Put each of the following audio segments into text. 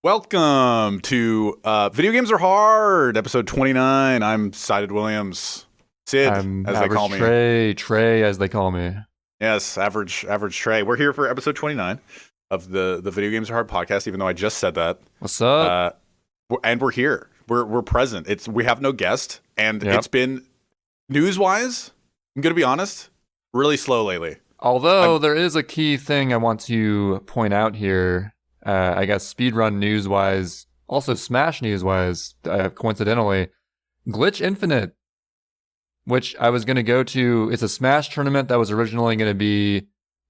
Welcome to Video Games Are Hard, episode 29. I'm Sided Williams. Sid, I'm as they call me. Trey, as they call me. Yes, average Trey. We're here for episode 29 of the Video Games Are Hard podcast, even though I just said that. What's up? And we're here. We're present. We have no guest, and It's been, news-wise, I'm going to be honest, really slow lately. Although there is a key thing I want to point out here. I guess Speedrun news-wise, also Smash news-wise, coincidentally, Glitch Infinite, which I was going to go to. It's a Smash tournament that was originally going to be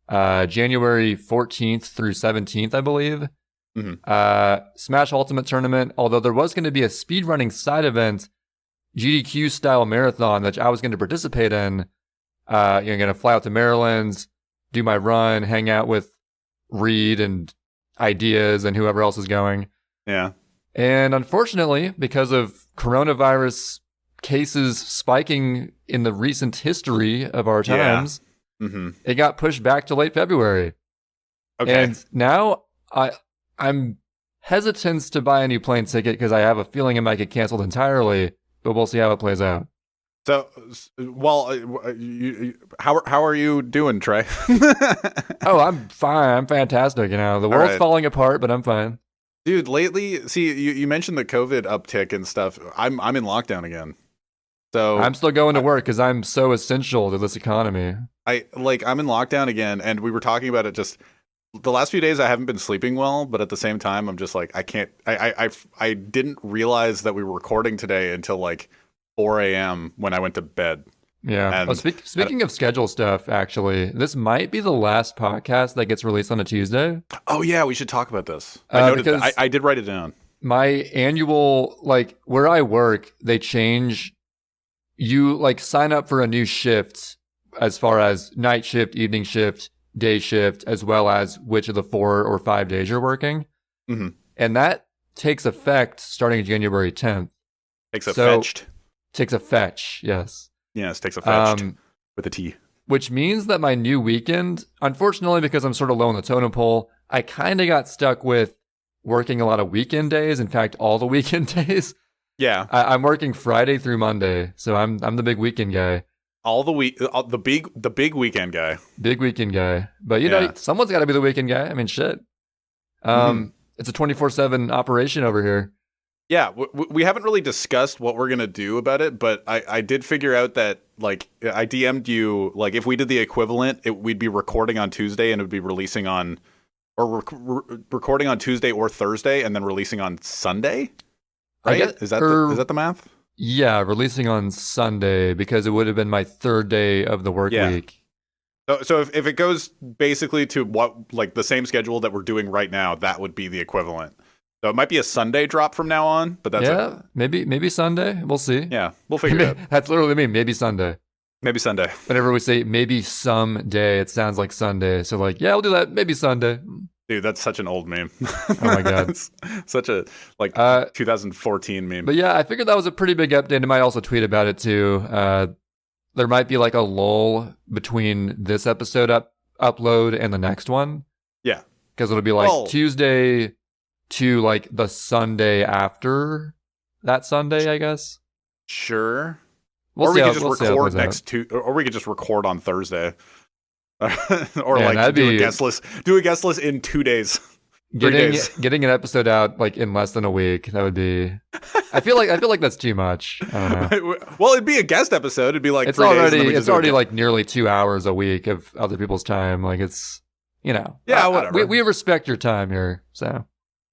January 14th through 17th, I believe. Mm-hmm. Smash Ultimate Tournament, although there was going to be a speedrunning side event, GDQ-style marathon, that I was going to participate in. Going to fly out to Maryland, do my run, hang out with Reed and Ideas and whoever else is going. Yeah. And unfortunately, because of coronavirus cases spiking in the recent history of our times, It got pushed back to late February. Okay. And now I'm hesitant to buy a new plane ticket because I have a feeling it might get canceled entirely, but we'll see how it plays out. So, how are you doing, Trey? Oh, I'm fine. I'm fantastic. The world's falling apart, but I'm fine. Dude, lately, see, you mentioned the COVID uptick and stuff. I'm in lockdown again. So I'm still going to work because I'm so essential to this economy. I'm in lockdown again, and we were talking about it just the last few days. I haven't been sleeping well, but at the same time, I'm just like, I can't. I didn't realize that we were recording today until 4 a.m. when I went to bed. Yeah. And speaking of schedule stuff, actually, this might be the last podcast that gets released on a Tuesday. Oh, yeah. We should talk about this. I noted that. I did write it down. My annual, where I work, they change. You, sign up for a new shift as far as night shift, evening shift, day shift, as well as which of the 4 or 5 days you're working. Mm-hmm. And that takes effect starting January 10th. Takes a fetch, yes. Yes, takes a fetch with a T. Which means that my new weekend, unfortunately, because I'm sort of low on the totem pole, I kind of got stuck with working a lot of weekend days. In fact, all the weekend days. Yeah. I'm working Friday through Monday, so I'm the big weekend guy. The big weekend guy. Big weekend guy. But, know, someone's got to be the weekend guy. I mean, shit. It's a 24/7 operation over here. Yeah, we haven't really discussed what we're going to do about it, but I did figure out that, I DM'd you, if we did the equivalent, we'd be recording on Tuesday and it would be releasing on, or recording on Tuesday or Thursday and then releasing on Sunday, right? Is that the math? Yeah, releasing on Sunday because it would have been my 3rd day of the work week. So if it goes basically to what, the same schedule that we're doing right now, that would be the equivalent. So it might be a Sunday drop from now on, but that's it. Maybe Sunday. We'll see. Yeah, we'll figure it out. That's literally me. Maybe Sunday. Maybe Sunday. Whenever we say maybe someday, it sounds like Sunday. So we'll do that. Maybe Sunday. Dude, that's such an old meme. Oh my god, it's such a 2014 meme. But yeah, I figured that was a pretty big update. I might also tweet about it too. There might be a lull between this episode upload and the next one. Yeah, because it'll be Tuesday to the Sunday after that Sunday, I guess. Sure. Or we could just record or we could just record on Thursday. Or do a guest list in 2 days. Getting an episode out in less than a week, that would be I feel like that's too much. I don't know. Well, it'd be a guest episode. It'd be it's already nearly 2 hours a week of other people's time. It's whatever. We respect your time here,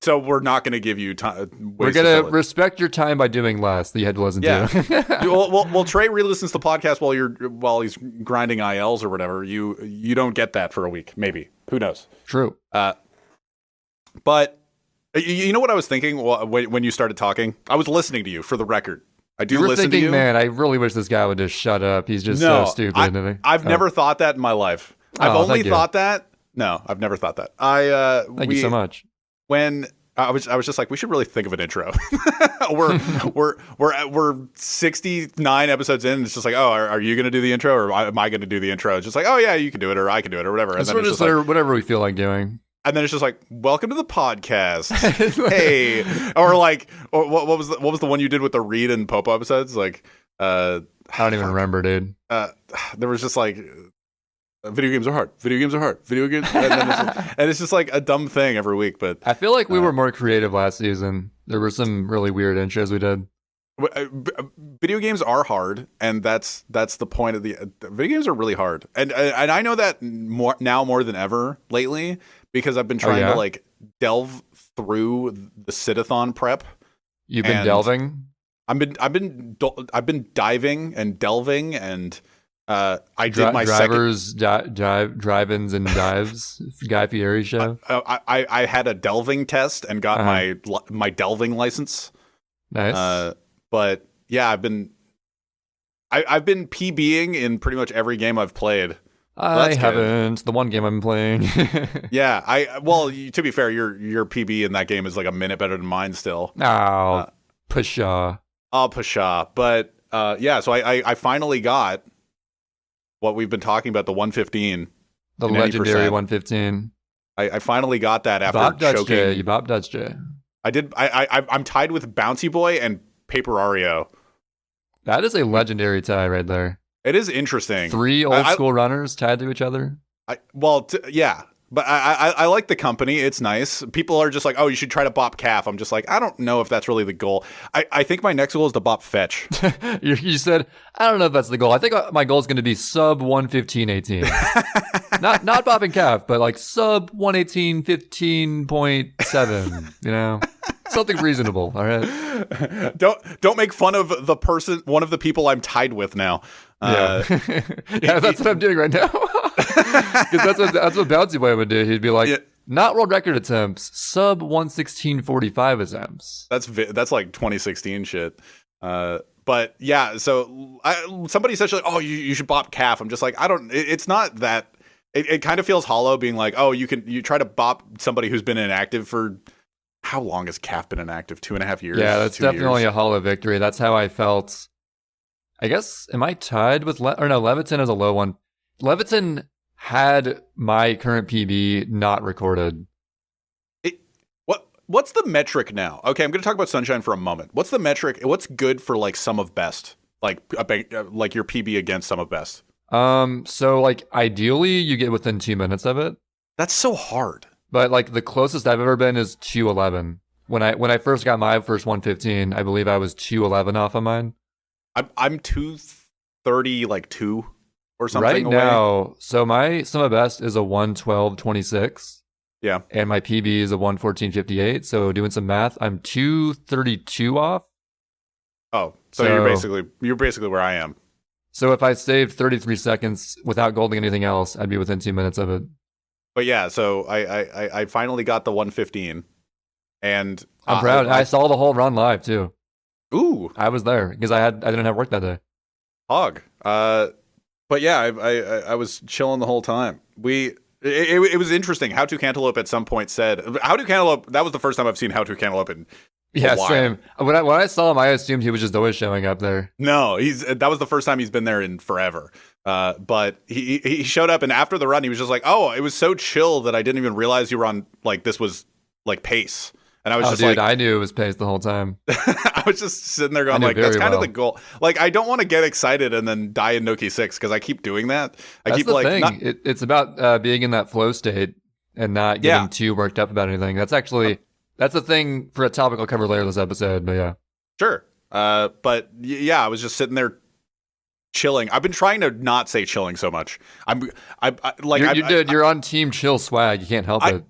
So we're not going to give you time. We're going to respect your time by doing less that you had to listen to. well, Trey re-listens to the podcast while he's grinding ILs or whatever. You don't get that for a week, maybe. Who knows? True. But you know what I was thinking when you started talking? I was listening to you, for the record. I do listen to you. Man, I really wish this guy would just shut up. He's just so stupid. I've never thought that in my life. I've only thought that. No, I've never thought that. Thank you so much. When I was just like, we should really think of an intro. we're 69 episodes in. And it's just like, oh, are you going to do the intro or am I going to do the intro? It's just like, oh yeah, you can do it or I can do it or whatever. And then it's just whatever we feel like doing. and then it's just like, welcome to the podcast. Hey, or like, or what was the one you did with the Reed and Popo episodes? Like, I don't even remember, dude. There was just like, video games are hard. Video games are hard. Video games, and it's just like a dumb thing every week. But I feel like we were more creative last season. There were some really weird intros we did. Video games are hard, and that's the point of the video games are really hard, and I know that more than ever lately, because I've been trying to like delve through the Sidathon prep. You've been delving? I've been diving and delving, and I did my drivers, drive-ins and dives. Guy Fieri show. I had a delving test and got my delving license. Nice. But yeah, I've been PBing in pretty much every game I've played. I haven't. Good. The one game I've been playing. Yeah, to be fair, your PB in that game is like a minute better than mine still. Oh, pshaw. Oh, pshaw. But yeah, so I finally got what we've been talking about, the 115. The legendary 115. I finally got that after choking. You Bob Dutch J. I did. I'm tied with Bouncy Boy and Paper Ario. That is a legendary tie right there. It is interesting. 3 old school runners tied to each other. Yeah, but I like the company. It's nice. People are just like, oh, you should try to bop calf. I'm just like, I don't know if that's really the goal. I think my next goal is to bop fetch. You said, I don't know if that's the goal. I think my goal is going to be sub 115.18. not bopping calf, but like sub 118.15.7. You know. Something reasonable, all right. Don't make fun of one of the people I'm tied with now. Yeah, that's what I'm doing right now. Because that's what Bouncy Boy would do. He'd be like, not world record attempts, sub 116.45 attempts. That's like 2016 shit. But yeah, so somebody said like, oh, you should bop calf. I'm just like, I don't. It's not that. It kind of feels hollow, being like, oh, you try to bop somebody who's been inactive for. How long has calf been inactive? 2.5 years? Yeah, that's definitely a hollow victory. That's how I felt. I guess, am I tied with... Leviton is a low one. Leviton had my current PB not recorded. What's the metric now? Okay, I'm going to talk about Sunshine for a moment. What's the metric? What's good for like sum of best? Like your PB against sum of best? So like ideally you get within 2 minutes of it. That's so hard. But like the closest I've ever been is 2:11. When I first got my first 115, I believe I was 2:11 off of mine. I'm 2:30, like 2 or something right away. Now. So my sum of best is a 1:12.26. Yeah, and my PB is a 1:14.58. So doing some math, I'm 2:32 off. Oh, so you're basically where I am. So if I saved 33 seconds without golding anything else, I'd be within 2 minutes of it. But yeah, so I finally got the 115, and I'm proud. I saw the whole run live too. Ooh, I was there because I didn't have work that day. Hog. But yeah, I was chilling the whole time. It was interesting. How to Cantaloupe at some point said, How to Cantaloupe. That was the first time I've seen How to Cantaloupe in. Yeah, same. When I saw him, I assumed he was just always showing up there. No, that was the first time he's been there in forever. But he showed up, and after the run, he was just like, "Oh, it was so chill that I didn't even realize you were on like this was like pace." And I was just like, I knew it was pace the whole time. I was just sitting there going like, "That's kind of the goal." Like, I don't want to get excited and then die in Noki 6 because I keep doing that. That's keep the like, thing. It's about being in that flow state and not getting too worked up about anything. That's actually. That's the thing for a topic I'll cover later this episode, but yeah. Sure. But yeah, I was just sitting there chilling. I've been trying to not say chilling so much. You're on Team Chill Swag. You can't help it.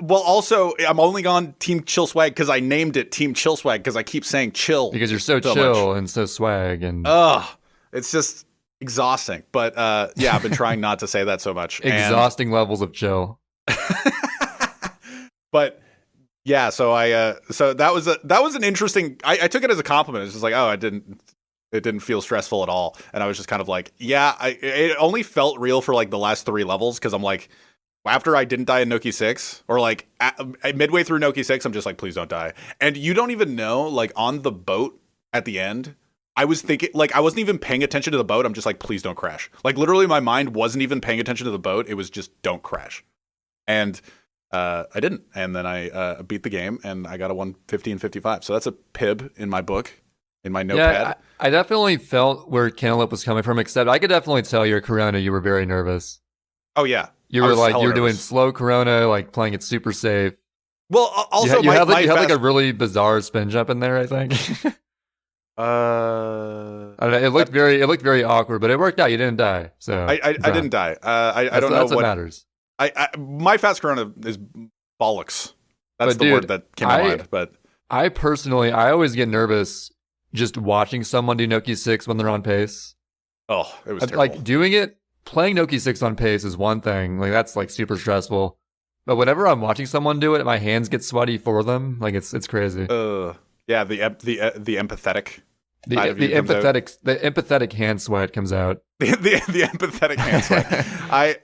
Well, also, I'm only on Team Chill Swag because I named it Team Chill Swag because I keep saying chill. Because you're so chill and so swag. And it's just exhausting. But yeah, I've been trying not to say that so much. Exhausting levels of chill. But... yeah, so so that was an interesting. I took it as a compliment. It's just like, oh, it didn't feel stressful at all, and I was just kind of like, yeah, it only felt real for like the last 3 levels because I'm like, after I didn't die in Noki 6, or like midway through Noki 6, I'm just like, please don't die. And you don't even know, like on the boat at the end, I was thinking, like I wasn't even paying attention to the boat. I'm just like, please don't crash. Like literally, my mind wasn't even paying attention to the boat. It was just don't crash, and. I didn't, and then I beat the game, and I got a 1:15:55. So that's a PIB in my book, in my notepad. Yeah, I definitely felt where Cantaloupe was coming from, except I could definitely tell your Corona, you were very nervous. Oh yeah, You were like, you were doing slow Corona, like playing it super safe. Well, also you had like a really bizarre spin jump in there, I think. I don't know, it looked very awkward, but it worked out. You didn't die, so I didn't die. I don't know what matters. My fast Corona is bollocks. That's the word that came to mind. But I personally, I always get nervous just watching someone do Noki 6 when they're on pace. Oh, it was terrible. Like playing Noki 6 on pace is one thing. Like that's like super stressful. But whenever I'm watching someone do it, my hands get sweaty for them. Like it's crazy. Yeah, the empathetic. The empathetic hand sweat comes out. the empathetic hand sweat.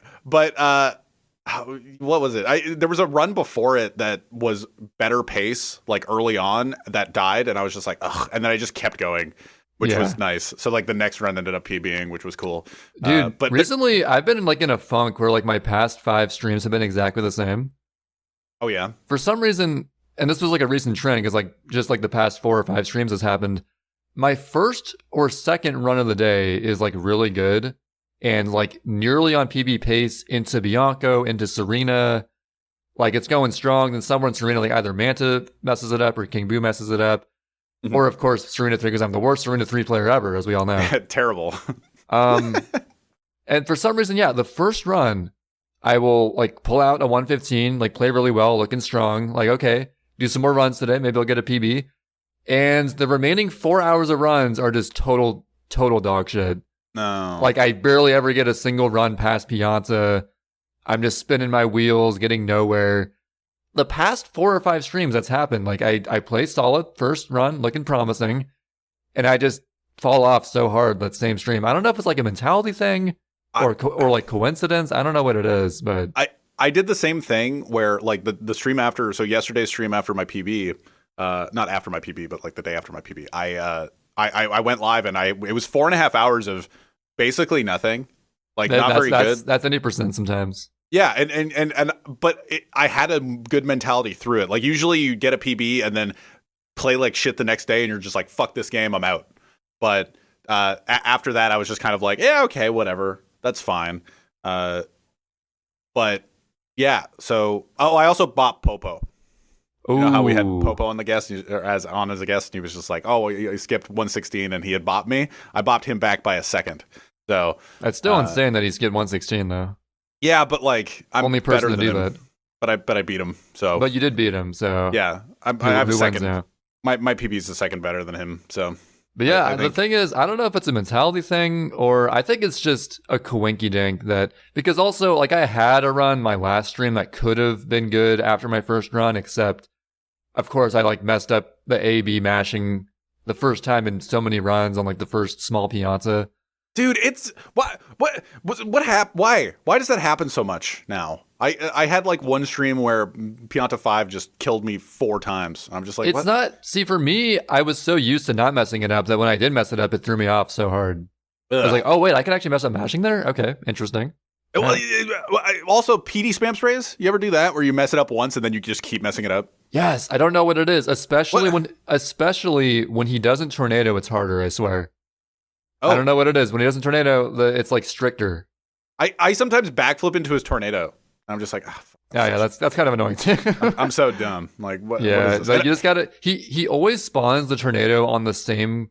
What was it? There was a run before it that was better pace, like early on, that died, and I was just like, ugh. And then I just kept going, which was nice. So like the next run ended up PBing, which was cool. Dude, but recently I've been like in a funk where like my past 5 streams have been exactly the same. Oh yeah. For some reason, and this was like a recent trend because like just like the past 4 or 5 streams has happened. My first or second run of the day is like really good and like nearly on PB pace into Bianco, into Serena. Like it's going strong. Then somewhere in Serena, like either Manta messes it up or King Boo messes it up. Mm-hmm. Or of course Serena 3, because I'm the worst Serena 3 player ever, as we all know. Terrible. And for some reason, yeah, the first run, I will like pull out a 115, like play really well, looking strong. Like, okay, do some more runs today. Maybe I'll get a PB. And the remaining 4 hours of runs are just total dog shit. No. Like I barely ever get a single run past Pianta. I'm just spinning my wheels, getting nowhere. The past 4 or 5 streams that's happened, like I play solid first run, looking promising, and I just fall off so hard that same stream. I don't know if it's like a mentality thing or like coincidence. I don't know what it is, but I did the same thing where like the stream after, so yesterday's stream after my PB, not after my PB, but like the day after my PB, I went live and it was 4.5 hours of basically nothing, like not very good. That's any percent sometimes. Yeah, but I had a good mentality through it. Like usually you get a PB and then play like shit the next day and you're just like, fuck this game, I'm out. But after that, I was just kind of like, yeah, okay, whatever, that's fine. But yeah, so I also bought Popo. You know how we had Popo on the guest as a guest, and he was just like, oh, he skipped 116 and he had bopped me. I bopped him back by a second. So that's still insane that he skipped 116 though. Yeah, but like I'm only person better to than do him. that. But I beat him. So but you did beat him. So yeah, I have a second. My PB is a second better than him. So. But yeah, the thing is, I don't know if it's a mentality thing or I think it's just a coinky-dink that, because also like I had a run my last stream that could have been good after my first run, except of course I like messed up the A-B mashing the first time in so many runs on like the first small Pianta. Dude, it's what happened? Why does that happen so much now? I had like one stream where Pianta 5 just killed me 4 times. I'm just like, it's what? not. See, for me, I was so used to not messing it up that when I did mess it up, it threw me off so hard. Ugh. I was like, oh wait, I can actually mess up mashing there. Okay, interesting. Well, also, PD spam sprays. You ever do that where you mess it up once and then you just keep messing it up? Yes, I don't know what it is, especially when he doesn't tornado. It's harder, I swear. Oh. I don't know what it is. When he doesn't tornado, it's like stricter. I sometimes backflip into his tornado. I'm just like, yeah, that's kind of annoying too. I'm so dumb. Like, what? Yeah, what is this? Like you just gotta. He always spawns the tornado on the same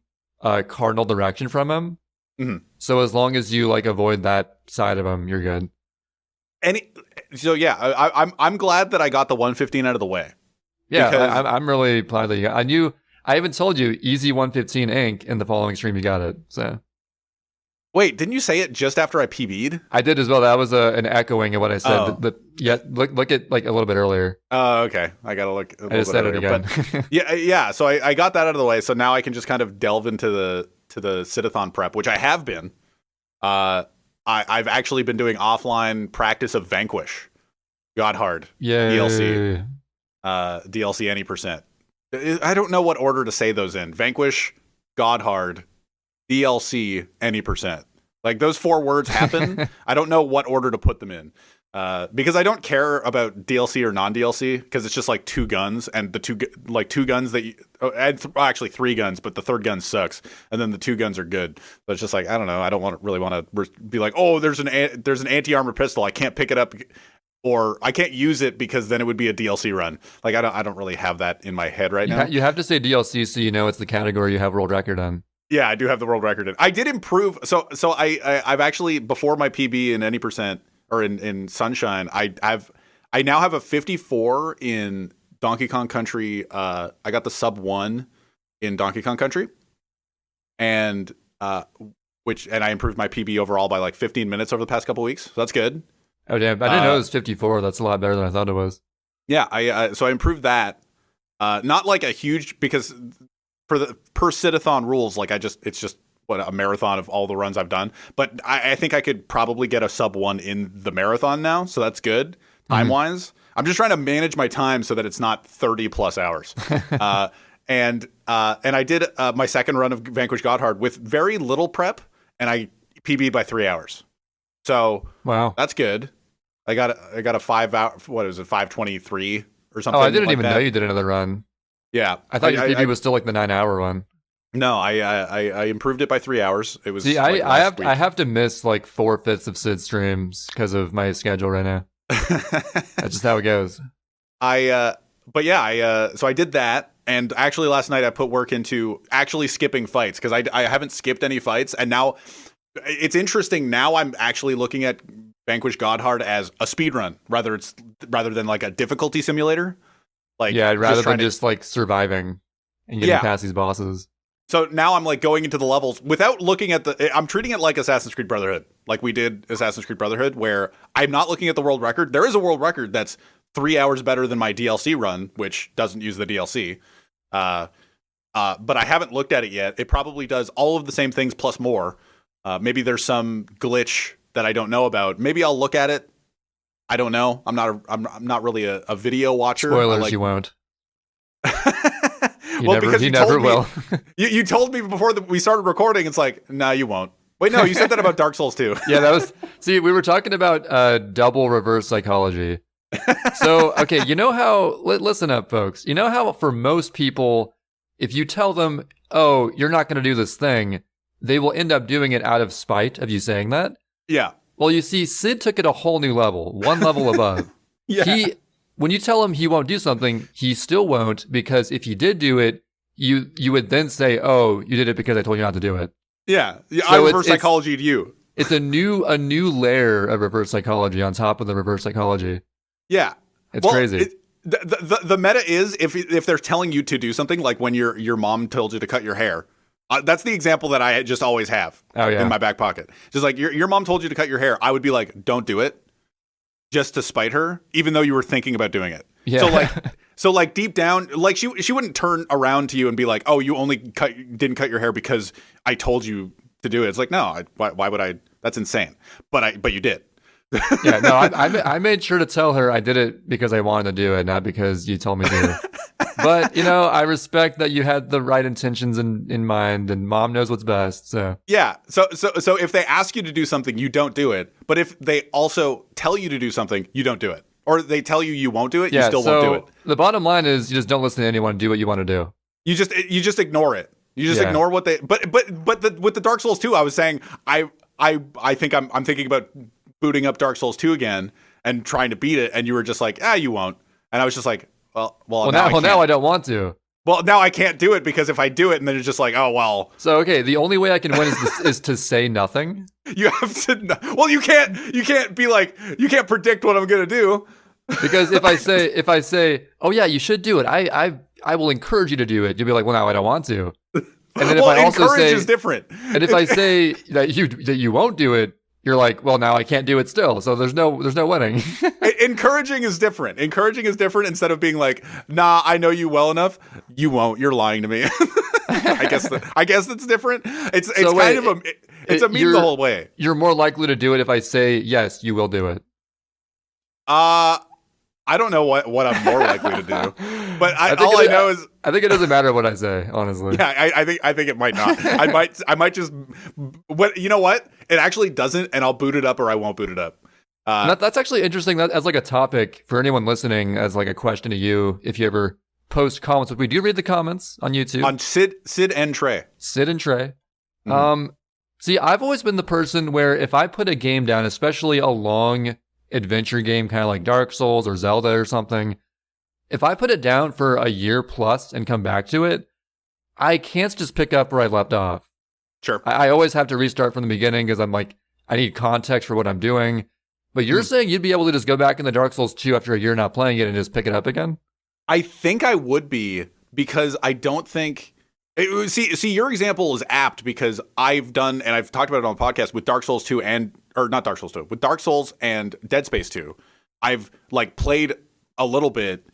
cardinal direction from him. Mm-hmm. So as long as you like avoid that side of him, you're good. So yeah, I'm glad that I got the 115 out of the way. Yeah, I'm really glad that you got. I even told you easy 115 ink in the following stream. You got it. So. Wait, didn't you say it just after I PB'd? I did as well. That was an echoing of what I said. Oh. Look at like a little bit earlier. Oh, okay. I gotta look. I just said earlier, it again. But yeah. So I got that out of the way. So now I can just kind of delve into the Sidathon prep, which I have been. I've actually been doing offline practice of Vanquish, God Hard, DLC, DLC any percent. I don't know what order to say those in. Vanquish, God Hard, DLC any percent. Like those 4 words happen. I don't know what order to put them in. Because I don't care about DLC or non-DLC because it's just like two guns and the two guns that actually three guns, but the third gun sucks and then the two guns are good. So it's just like I don't know. I don't really want to be like, oh, there's an anti-armor pistol. I can't pick it up or I can't use it because then it would be a DLC run. Like I don't really have that in my head right now. You have to say DLC so you know it's the category you have world record on. Yeah, I do have the world record in. I did improve. So I've actually before my PB in any percent. Or in Sunshine, I now have a 54 in Donkey Kong Country. I got the sub 1 in Donkey Kong Country, and I improved my PB overall by like 15 minutes over the past couple weeks. So that's good. Oh damn! I didn't know it was 54. That's a lot better than I thought it was. Yeah, so I improved that. Not like a huge because for the per Sidathon rules, like it's just. A marathon of all the runs I've done, but I think I could probably get a sub 1 in the marathon now, so that's good time wise. I'm just trying to manage my time so that it's not 30 plus hours. And I did my second run of Vanquish Godhard with very little prep, and I PB'd by 3 hours. So wow, that's good. I got a 5 hour. What is it? 5:23 or something. Oh, I didn't even know you did another run. Yeah, I thought your PB was still like the 9 hour one. No, I improved it by 3 hours. It was. See, like I have to miss like 4/5 of Sid streams because of my schedule right now. That's just how it goes. So I did that, and actually last night I put work into actually skipping fights because I haven't skipped any fights, and now it's interesting. Now I'm actually looking at Vanquish Godhard as a speedrun rather than like a difficulty simulator. Like rather than just like surviving and getting past these bosses. So now I'm like going into the levels without looking at I'm treating it like Assassin's Creed Brotherhood, like we did Assassin's Creed Brotherhood, where I'm not looking at the world record. There is a world record that's 3 hours better than my DLC run, which doesn't use the DLC. But I haven't looked at it yet. It probably does all of the same things plus more. Maybe there's some glitch that I don't know about. Maybe I'll look at it. I don't know. I'm not really a video watcher. Spoilers, you won't. You never will. You told me before we started recording. It's like, nah, you won't. Wait, no, you said that about Dark Souls 2. Yeah, see, we were talking about double reverse psychology. So, okay, you know how, listen up, folks. You know how for most people, if you tell them, oh, you're not going to do this thing, they will end up doing it out of spite of you saying that? Yeah. Well, you see, Sid took it a whole new level, one level above. Yeah. When you tell him he won't do something, he still won't, because if he did do it, you would then say, oh, you did it because I told you not to do it. Yeah. So I reverse psychology to you. It's a new layer of reverse psychology on top of the reverse psychology. Yeah. It's crazy. The meta is if they're telling you to do something, like when your mom told you to cut your hair. That's the example that I just always have in my back pocket. Just like your mom told you to cut your hair, I would be like, don't do it. Just to spite her, even though you were thinking about doing it. Yeah. So like deep down, like she wouldn't turn around to you and be like, "Oh, you only didn't cut your hair because I told you to do it." It's like, no, why would I? That's insane. But you did. Yeah, no, I made sure to tell her I did it because I wanted to do it, not because you told me to. But, I respect that you had the right intentions in mind, and mom knows what's best, so. Yeah, so if they ask you to do something, you don't do it. But if they also tell you to do something, you don't do it. Or they tell you won't do it, you still won't do it. The bottom line is you just don't listen to anyone, do what you want to do. You just ignore it. You just ignore what they... But with the Dark Souls 2, I was saying, I think I'm thinking about booting up Dark Souls 2 again and trying to beat it, and you were just like, you won't. And I was just like, well, now I don't want to. Well, now I can't do it because if I do it, and then it's just like, oh well. So okay, the only way I can win is to say nothing. You have to. Well, you can't be like, you can't predict what I'm gonna do. Because if I say, oh yeah, you should do it. I will encourage you to do it. You'll be like, well, no, I don't want to. And then if I also say, is different. And if I say that you won't do it, you're like, well, now I can't do it still. So there's no winning. Encouraging is different. Encouraging is different. Instead of being like, nah, I know you well enough. You won't. You're lying to me. I guess that's different. It's a meme the whole way. You're more likely to do it if I say, yes, you will do it. I don't know what I'm more likely to do, but I know is I think it doesn't matter what I say, honestly. Yeah, I think it might not. I might just. What you know what? It actually doesn't, and I'll boot it up or I won't boot it up. That's actually interesting. That as like a topic for anyone listening, as like a question to you, if you ever post comments, we do read the comments on YouTube on Sid and Trey. Sid and Trey. Mm-hmm. See, I've always been the person where if I put a game down, especially a long adventure game, kind of like Dark Souls or Zelda or something, if I put it down for a year plus and come back to it, I can't just pick up where I left off. Sure. I always have to restart from the beginning because I'm like, I need context for what I'm doing. But you're saying you'd be able to just go back in the Dark Souls 2 after a year not playing it and just pick it up again? I think I would be, because I don't think... See, your example is apt because I've done, and I've talked about it on the podcast, with Dark Souls 2 or not Dark Souls 2, with Dark Souls and Dead Space 2. I've like played a little bit,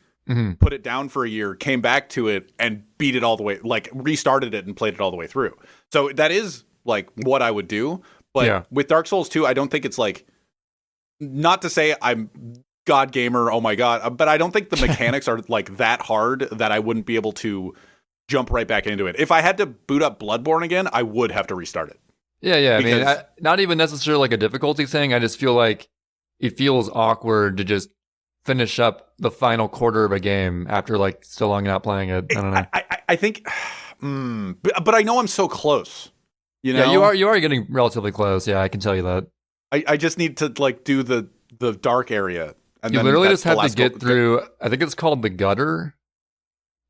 put it down for a year, came back to it and beat it all the way, like restarted it and played it all the way through. So that is like what I would do. But with Dark Souls 2, I don't think it's like, not to say I'm God gamer, oh my God, but I don't think the mechanics are like that hard that I wouldn't be able to jump right back into it. If I had to boot up Bloodborne again, I would have to restart it. Yeah. Because, I mean, not even necessarily like a difficulty thing. I just feel like it feels awkward to just finish up the final quarter of a game after like so long not playing it. I don't know. I think, but I know I'm so close. You know? Yeah, you are getting relatively close. Yeah, I can tell you that. I just need to like do the dark area. And you literally just have to get through, I think it's called the gutter.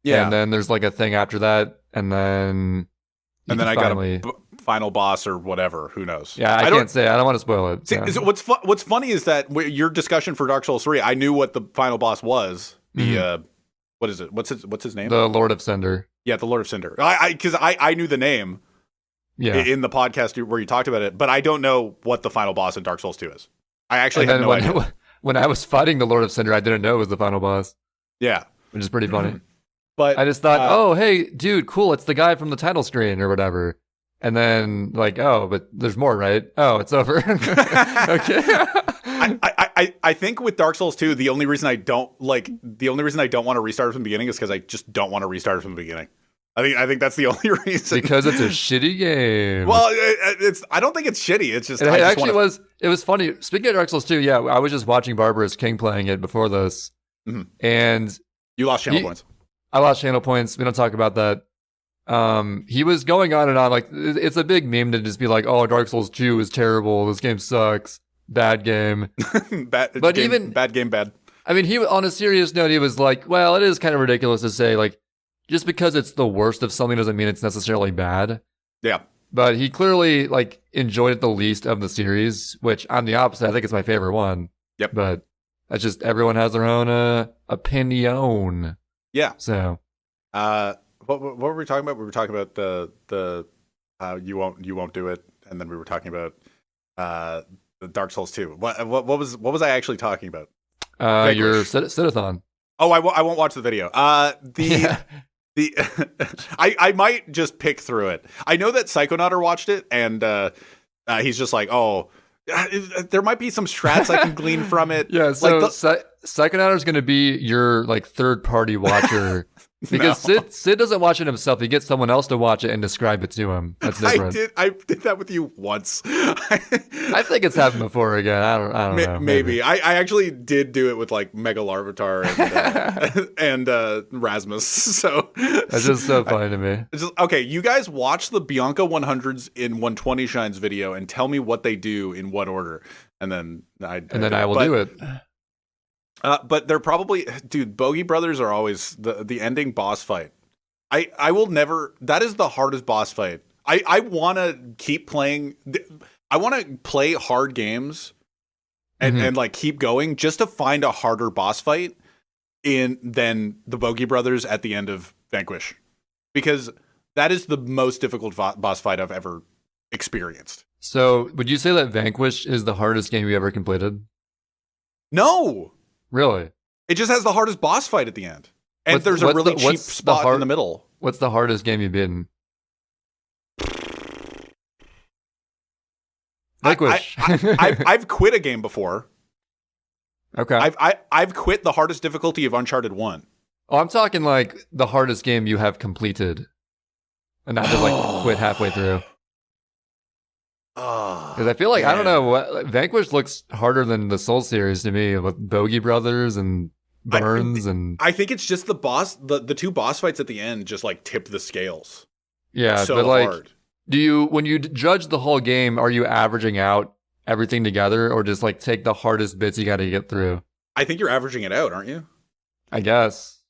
Yeah. And then there's like a thing after that. And then I got a final boss or whatever. Who knows? Yeah, I can't say. I don't want to spoil it. See, what's funny is that your discussion for Dark Souls 3, I knew what the final boss was. The what is it? What's his name? The Lord of Cinder. Yeah, the Lord of Cinder. Because I knew the name. Yeah. In the podcast where you talked about it, but I don't know what the final boss in Dark Souls 2 is. I actually have no idea. When I was fighting the Lord of Cinder, I didn't know it was the final boss. Yeah. Which is pretty funny. But I just thought, oh, hey, dude, cool. It's the guy from the title screen or whatever. And then like, oh, but there's more, right? Oh, it's over. Okay. I think with Dark Souls 2, the only reason I don't want to restart from the beginning is because I just don't want to restart from the beginning. I think that's the only reason. Because it's a shitty game. Well, I don't think it's shitty. It's just it was funny. Speaking of Dark Souls 2, yeah, I was just watching Barbarous King playing it before this, and you lost channel points. I lost channel points. We don't talk about that. He was going on and on like it's a big meme to just be like, "Oh, Dark Souls 2 is terrible. This game sucks. Bad game." Bad game. I mean, he on a serious note, he was like, "Well, it is kind of ridiculous to say like." Just because it's the worst of something doesn't mean it's necessarily bad. Yeah. But he clearly like enjoyed it the least of the series, which I'm the opposite. I think it's my favorite one. Yep. But that's just everyone has their own opinion. Yeah. So, what were we talking about? We were talking about the you won't do it, and then we were talking about the Dark Souls 2. What was I actually talking about? Your sit-a-thon. Oh, I won't watch the video. I might just pick through it. I know that Psychonauter watched it, and he's just like, oh, there might be some strats I can glean from it. Yeah, so like Psychonauter is going to be your like third party watcher because Sid doesn't watch it himself. He gets someone else to watch it and describe it to him. That's different. I did that with you once. I think it's happened before again. I don't know. Maybe. I actually did do it with like Mega Larvitar and Rasmus. So that's just so funny to me. Okay, you guys watch the Bianca 100s in 120 Shines video and tell me what they do in what order, and then I will do it. But they're probably, dude, Bogey Brothers are always the ending boss fight. I will never, that is the hardest boss fight. I want to keep playing, I want to play hard games and like keep going just to find a harder boss fight than the Bogey Brothers at the end of Vanquish. Because that is the most difficult boss fight I've ever experienced. So would you say that Vanquish is the hardest game you ever completed? No. Really? It just has the hardest boss fight at the end. And there's a really cheap spot in the middle. What's the hardest game you've beaten? Vanquish. I've quit a game before. Okay. I've quit the hardest difficulty of Uncharted 1. Oh, I'm talking like the hardest game you have completed. And not just like quit halfway through. Because I feel like, I don't know, Vanquish looks harder than the Soul series to me, with Bogey Brothers and Burns. I think it's just the two boss fights at the end just like tip the scales. Yeah, so but like, hard. when you judge the whole game, are you averaging out everything together, or just like take the hardest bits you got to get through? I think you're averaging it out, aren't you? I guess.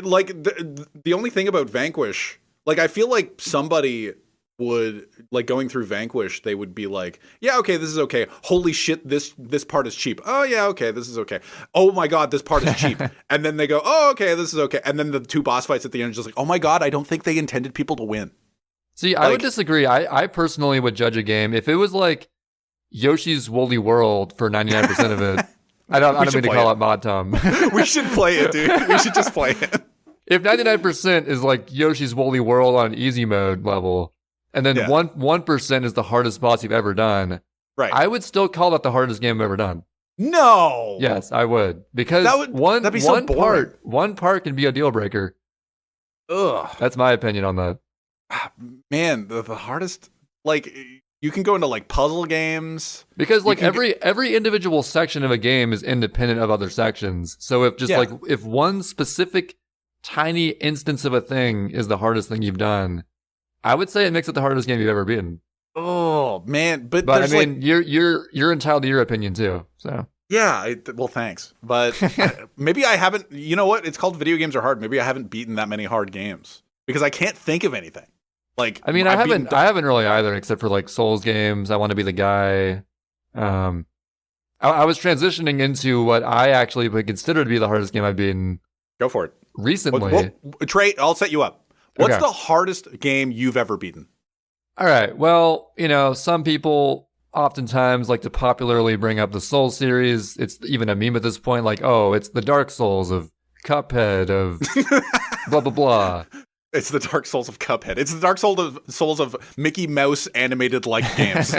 Like the only thing about Vanquish, like I feel like somebody would, like, going through Vanquish, they would be like, yeah, okay, this is okay. Holy shit, this part is cheap. Oh yeah, okay, this is okay. Oh my god, this part is cheap. And then they go, oh okay, this is okay. And then the two boss fights at the end are just like, oh my god, I don't think they intended people to win. See, I would disagree. I personally would judge a game if it was like Yoshi's Woolly World for 99% of it. I don't mean to call it Mod Tom. We should play it, dude. We should just play it. If 99% is like Yoshi's Woolly World on easy mode level, and then 1% is the hardest boss you've ever done, right? I would still call that the hardest game I've ever done. No. Yes, I would, because that'd be so boring. One part can be a deal breaker. Ugh. That's my opinion on that. Man, the hardest, like, you can go into like puzzle games, because like every individual section of a game is independent of other sections. So if if one specific tiny instance of a thing is the hardest thing you've done, I would say it makes it the hardest game you've ever beaten. Oh man, but I mean, you're entitled to your opinion too. So yeah, well, thanks, but maybe I haven't. You know what? It's called Video Games Are Hard. Maybe I haven't beaten that many hard games because I can't think of anything. Like, I mean, I haven't really either, except for like Souls games. I Want to Be the Guy. I was transitioning into what I actually would consider to be the hardest game I've beaten. Go for it. Recently. Well, Trey, I'll set you up. What's the hardest game you've ever beaten? All right. Well, some people oftentimes like to popularly bring up the Souls series. It's even a meme at this point, like, oh, it's the Dark Souls of Cuphead, of blah, blah, blah. It's the Dark Souls of Cuphead. It's the Dark Souls of Mickey Mouse animated-like games.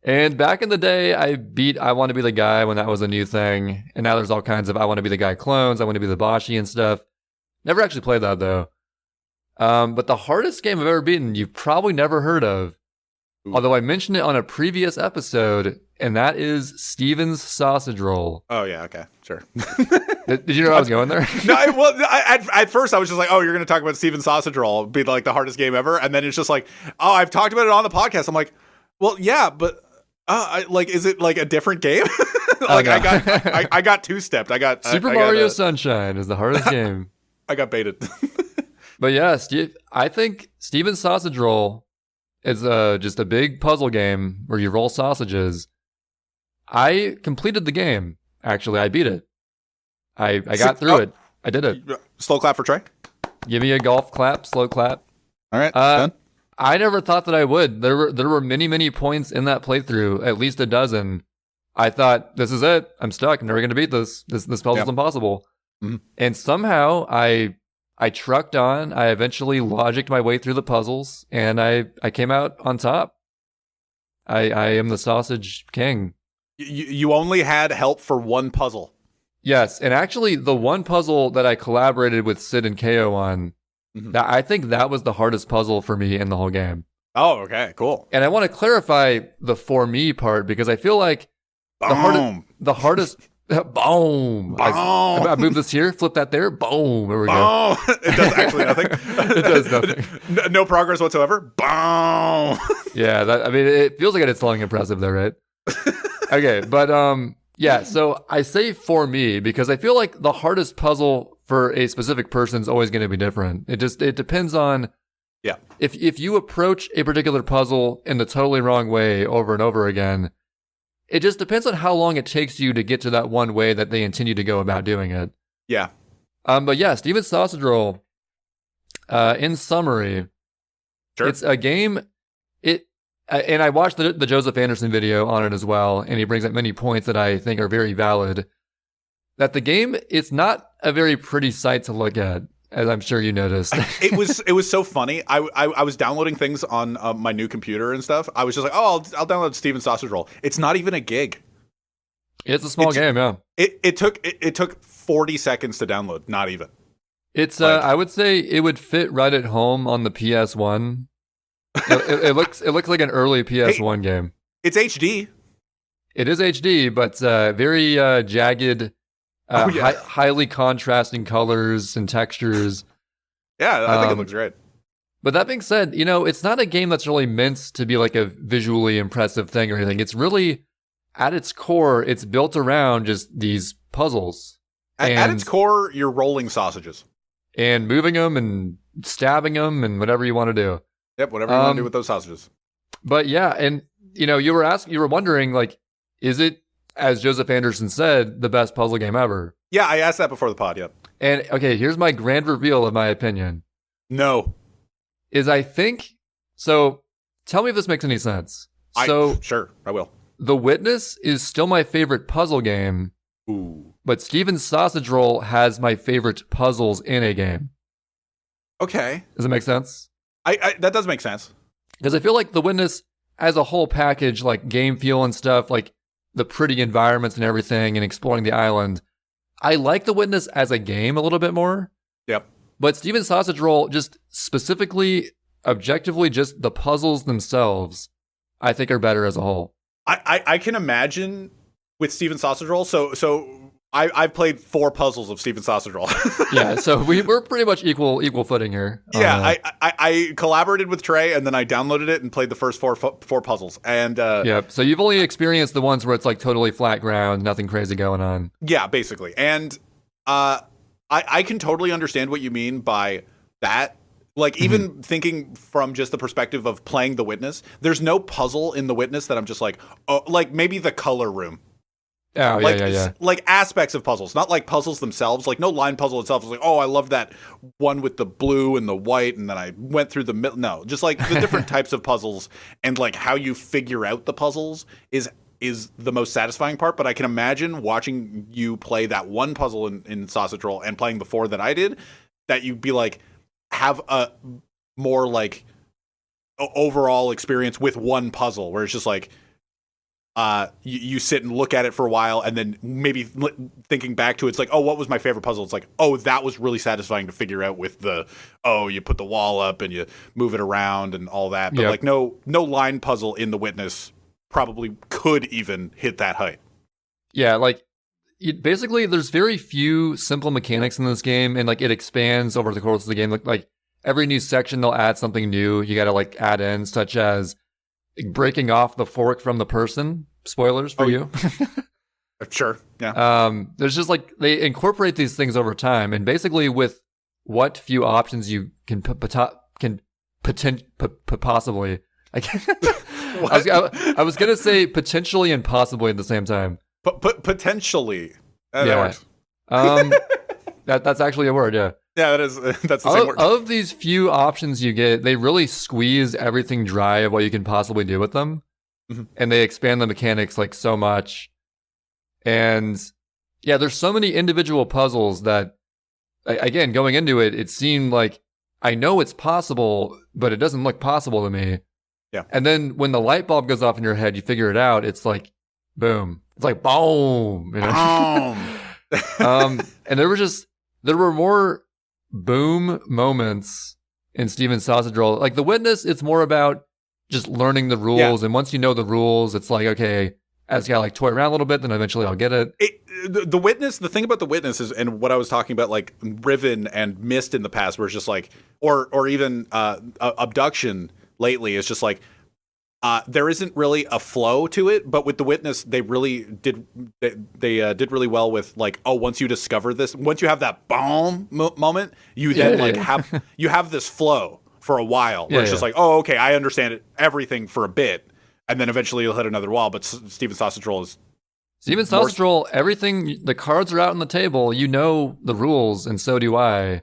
And back in the day, I beat I Want to Be the Guy when that was a new thing. And now there's all kinds of I Want to Be the Guy clones. I Want to Be the Boshi and stuff. Never actually played that, though. But the hardest game I've ever beaten, you've probably never heard of. Ooh. Although I mentioned it on a previous episode, and that is Steven's Sausage Roll. Oh, yeah, okay, sure. Did you know I was going there? No, at first I was just like, oh, you're going to talk about Steven's Sausage Roll, be like the hardest game ever. And then it's just like, oh, I've talked about it on the podcast. I'm like, well, yeah, but is it like a different game? Like, okay. I got two-stepped. Super Mario Sunshine is the hardest game. I got baited. But yeah, I think Steven's Sausage Roll is just a big puzzle game where you roll sausages. I completed the game. Actually, I beat it. I got through it. I did it. Slow clap for Trey. Give me a golf clap, slow clap. All right, done. I never thought that I would. There were many points in that playthrough, at least a dozen. I thought, this is it. I'm stuck. I'm never going to beat this. This puzzle's impossible. Mm-hmm. And somehow I trucked on. I eventually logicked my way through the puzzles, and I came out on top. I am the Sausage King. You only had help for one puzzle. Yes, and actually the one puzzle that I collaborated with Sid and KO on, I think that was the hardest puzzle for me in the whole game. Oh, okay, cool. And I want to clarify the for me part, because I feel like the hardest boom. I move this here, flip that there, boom. There we go. It does actually nothing. It does nothing. No progress whatsoever. Boom. Yeah, it feels like it's something impressive though, right? Okay, but yeah, so I say for me because I feel like the hardest puzzle for a specific person is always going to be different. It depends on if you approach a particular puzzle in the totally wrong way over and over again, it just depends on how long it takes you to get to that one way that they intend you to go about doing it. Yeah. But yeah, Steven's Sausage Roll, in summary, sure. It's a game, and I watched the Joseph Anderson video on it as well, and he brings up many points that I think are very valid. That the game, it's not a very pretty sight to look at, as I'm sure you noticed. It was so funny. I was downloading things on my new computer and stuff. I was just like, oh, I'll download Steven's Sausage Roll. It's not even a gig. It's a small game, yeah. It took 40 seconds to download, not even. It's I would say it would fit right at home on the PS1. It looks like an early PS1 game. It's HD. It is HD, but very jagged, highly contrasting colors and textures. Yeah, I think it looks great. But that being said, it's not a game that's really meant to be like a visually impressive thing or anything. It's really, at its core, it's built around just these puzzles. At its core, you're rolling sausages. And moving them and stabbing them and whatever you want to do. Yep, whatever you want to do with those sausages. But yeah, and you were wondering, like, is it, as Joseph Anderson said, the best puzzle game ever? Yeah, I asked that before the pod, yep. And okay, here's my grand reveal of my opinion. No. I think, so tell me if this makes any sense. Sure, I will. The Witness is still my favorite puzzle game. Ooh. But Steven's Sausage Roll has my favorite puzzles in a game. Okay. Does it make sense? That does make sense. Because I feel like The Witness, as a whole package, like game feel and stuff, like the pretty environments and everything and exploring the island, I like The Witness as a game a little bit more. Yep. But Steven's Sausage Roll, just specifically, objectively, just the puzzles themselves, I think are better as a whole. I can imagine with Steven's Sausage Roll, so I've played 4 puzzles of Steven's Sausage Roll. Yeah, so we're pretty much equal footing here. Yeah, I collaborated with Trey, and then I downloaded it and played the first four puzzles. And yeah, so you've only experienced the ones where it's like totally flat ground, nothing crazy going on. Yeah, basically. And I can totally understand what you mean by that. Like, even thinking from just the perspective of playing The Witness, there's no puzzle in The Witness that I'm just like, oh, like maybe the color room. Oh, yeah. Like aspects of puzzles, not like puzzles themselves. Like no line puzzle itself is like, oh, I love that one with the blue and the white, and then I went through the middle. No, just like the different types of puzzles and like how you figure out the puzzles is the most satisfying part. But I can imagine watching you play that one puzzle in Sausage Roll and playing the 4 that I did, that you'd be like, have a more like overall experience with one puzzle where it's just like, you sit and look at it for a while, and then maybe thinking back to it, it's like, oh, what was my favorite puzzle? It's like, oh, that was really satisfying to figure out with you put the wall up and you move it around and all that. But like no line puzzle in The Witness probably could even hit that height. Yeah, like basically there's very few simple mechanics in this game, and like it expands over the course of the game. Like every new section they'll add something new you gotta like add in, such as breaking off the fork from the person. Spoilers for you. Sure. Yeah. There's just like they incorporate these things over time, and basically with what few options you can possibly. I was gonna say potentially and possibly at the same time. Potentially. Yeah. That's actually a word. Yeah. Yeah, that is. That's the same word. Of these few options you get, they really squeeze everything dry of what you can possibly do with them. Mm-hmm. And they expand the mechanics like so much. And yeah, there's so many individual puzzles that, again, going into it, it seemed like I know it's possible, but it doesn't look possible to me. Yeah. And then when the light bulb goes off in your head, you figure it out. It's like, boom. It's like, boom. You know? Boom. And there were more boom moments in Steven's Sausage Roll. Like The Witness, it's more about just learning the rules, and once you know the rules, it's like, okay, I just gotta like toy around a little bit, then eventually I'll get it. The Witness, the thing about The Witness is, and what I was talking about, like Riven and Mist in the past, where it's just like, or even Abduction lately, is just like, there isn't really a flow to it, but with The Witness, they really did. They did really well with like, oh, once you discover this, once you have that boom moment, you then have this flow for a while, where it's just like, oh, okay, I understand everything for a bit, and then eventually you'll hit another wall. But Steven's Sausage Roll is Steven's Sausage Roll. Everything, the cards are out on the table. You know the rules, and so do I.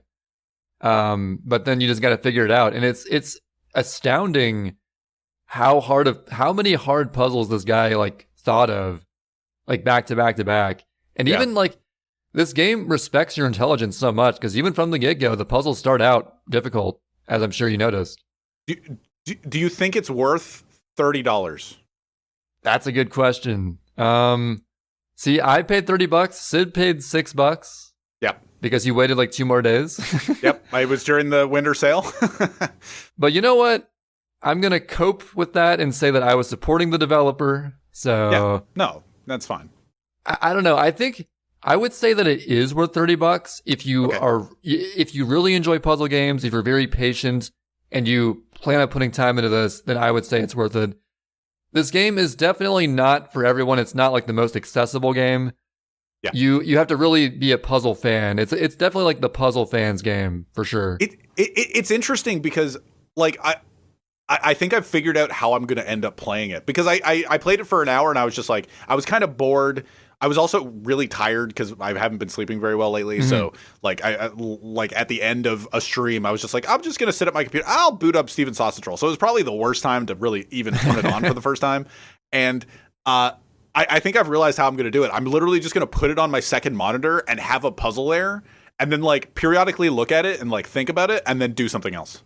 But then you just got to figure it out, and it's astounding how many hard puzzles this guy like thought of, like back to back to back. And even like this game respects your intelligence so much, because even from the get-go, the puzzles start out difficult, as I'm sure you noticed. Do you think it's worth $30? That's a good question. See, I paid $30. Sid paid $6. Yep. Because he waited like 2 more days. Yep. It was during the winter sale. But you know what? I'm going to cope with that and say that I was supporting the developer. So Yeah, no, that's fine. I don't know. I think I would say that it is worth $30 if you if you really enjoy puzzle games, if you're very patient and you plan on putting time into this, then I would say it's worth it. This game is definitely not for everyone. It's not like the most accessible game. Yeah. You have to really be a puzzle fan. It's definitely like the puzzle fans game for sure. It's interesting because like I think I've figured out how I'm going to end up playing it, because I played it for an hour and I was just like, I was kind of bored. I was also really tired because I haven't been sleeping very well lately. Mm-hmm. So like I like at the end of a stream, I was just like, I'm just going to sit at my computer. I'll boot up Steven Sausage Roll. So it was probably the worst time to really even turn it on for the first time. And I think I've realized how I'm going to do it. I'm literally just going to put it on my second monitor and have a puzzle there, and then like periodically look at it and like think about it and then do something else.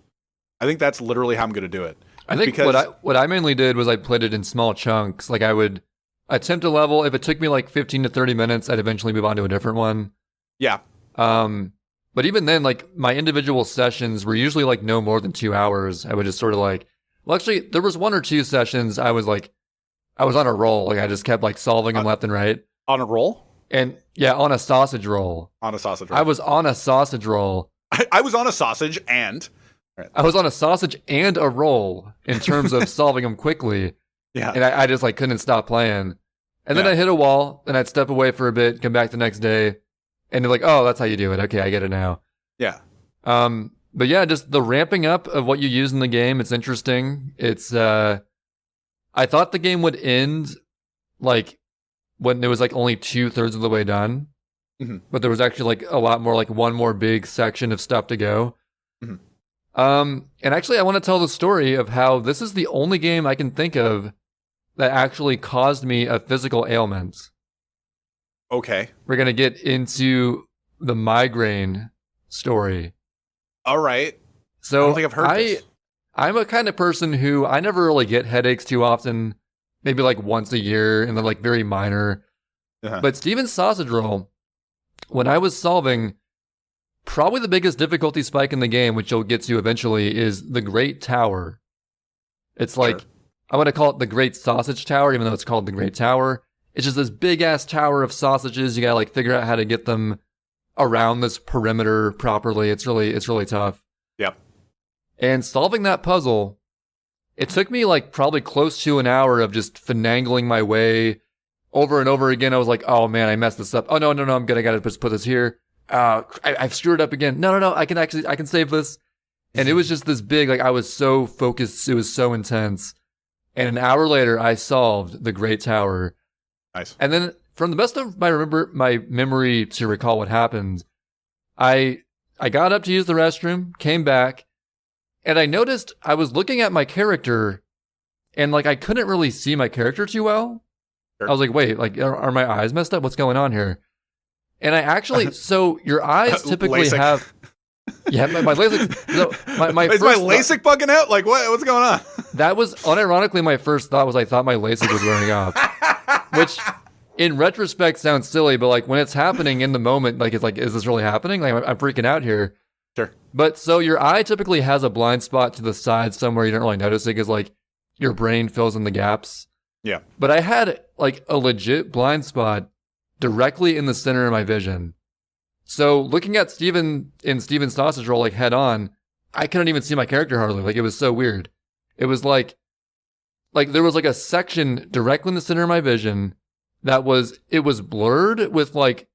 I think that's literally how I'm going to do it. I think what I mainly did was I played it in small chunks. Like I would attempt a level. If it took me like 15 to 30 minutes, I'd eventually move on to a different one. Yeah. But even then, like my individual sessions were usually like no more than 2 hours. I would just sort of like, well, actually there was 1 or 2 sessions I was on a roll. Like I just kept like solving them left and right. On a roll? And yeah, on a sausage roll. On a sausage roll. I was on a sausage roll. I was on a sausage and... I was on a sausage and a roll in terms of solving them quickly. Yeah. And I just like couldn't stop playing. And then I hit a wall, and I'd step away for a bit, come back the next day, and they're like, oh, that's how you do it. Okay, I get it now. Yeah. But yeah, just the ramping up of what you use in the game, it's interesting. It's I thought the game would end like when it was like only 2/3 of the way done. Mm-hmm. But there was actually like a lot more, like one more big section of stuff to go. Mm-hmm. And actually I want to tell the story of how this is the only game I can think of that actually caused me a physical ailment. Okay. We're going to get into the migraine story. All right. So I don't think I've heard this. I'm a kind of person who I never really get headaches too often, maybe like once a year, and they're like very minor. Uh-huh. But Steven's Sausage Roll, when I was solving, probably the biggest difficulty spike in the game, which you'll get to eventually, is the Great Tower. It's like, I want to call it the Great Sausage Tower, even though it's called the Great Tower. It's just this big ass tower of sausages. You gotta like figure out how to get them around this perimeter properly. It's really tough. Yep. And solving that puzzle, it took me like probably close to an hour of just finagling my way over and over again. I was like, oh man, I messed this up. Oh no, I'm good. I gotta just put this here. I've screwed it up again. No, I can save this. And it was just this big, like I was so focused. It was so intense. And an hour later, I solved the Great Tower. Nice. And then, from the best of my memory to recall what happened, I got up to use the restroom, came back, and I noticed I was looking at my character, and like I couldn't really see my character too well. Sure. I was like, wait, like are my eyes messed up? What's going on here? And I actually, so your eyes typically have. Yeah, my LASIK. No, is my LASIK bugging out? Like, what's going on? That was, unironically, my first thought was I thought my LASIK was wearing off. Which, in retrospect, sounds silly, but like when it's happening in the moment, like it's like, is this really happening? Like I'm freaking out here. Sure. But so your eye typically has a blind spot to the side somewhere you don't really notice it because like your brain fills in the gaps. Yeah. But I had like a legit blind spot directly in the center of my vision. So looking at Steven in Steven's Sausage Roll like head on, I couldn't even see my character hardly. Like it was so weird. It was like there was like a section directly in the center of my vision that was blurred with like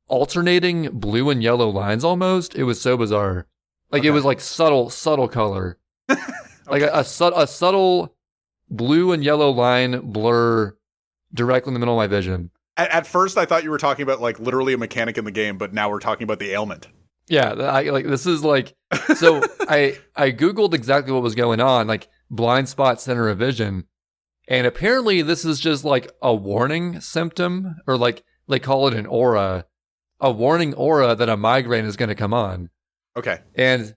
alternating blue and yellow lines almost. It was so bizarre. Like It was like subtle color. Okay. Like a subtle blue and yellow line blur directly in the middle of my vision. At first, I thought you were talking about like literally a mechanic in the game, but now we're talking about the ailment. Yeah, this is like, so I Googled exactly what was going on, like blind spot center of vision, and apparently this is just like a warning symptom, or like they call it an aura, a warning aura that a migraine is going to come on. Okay. And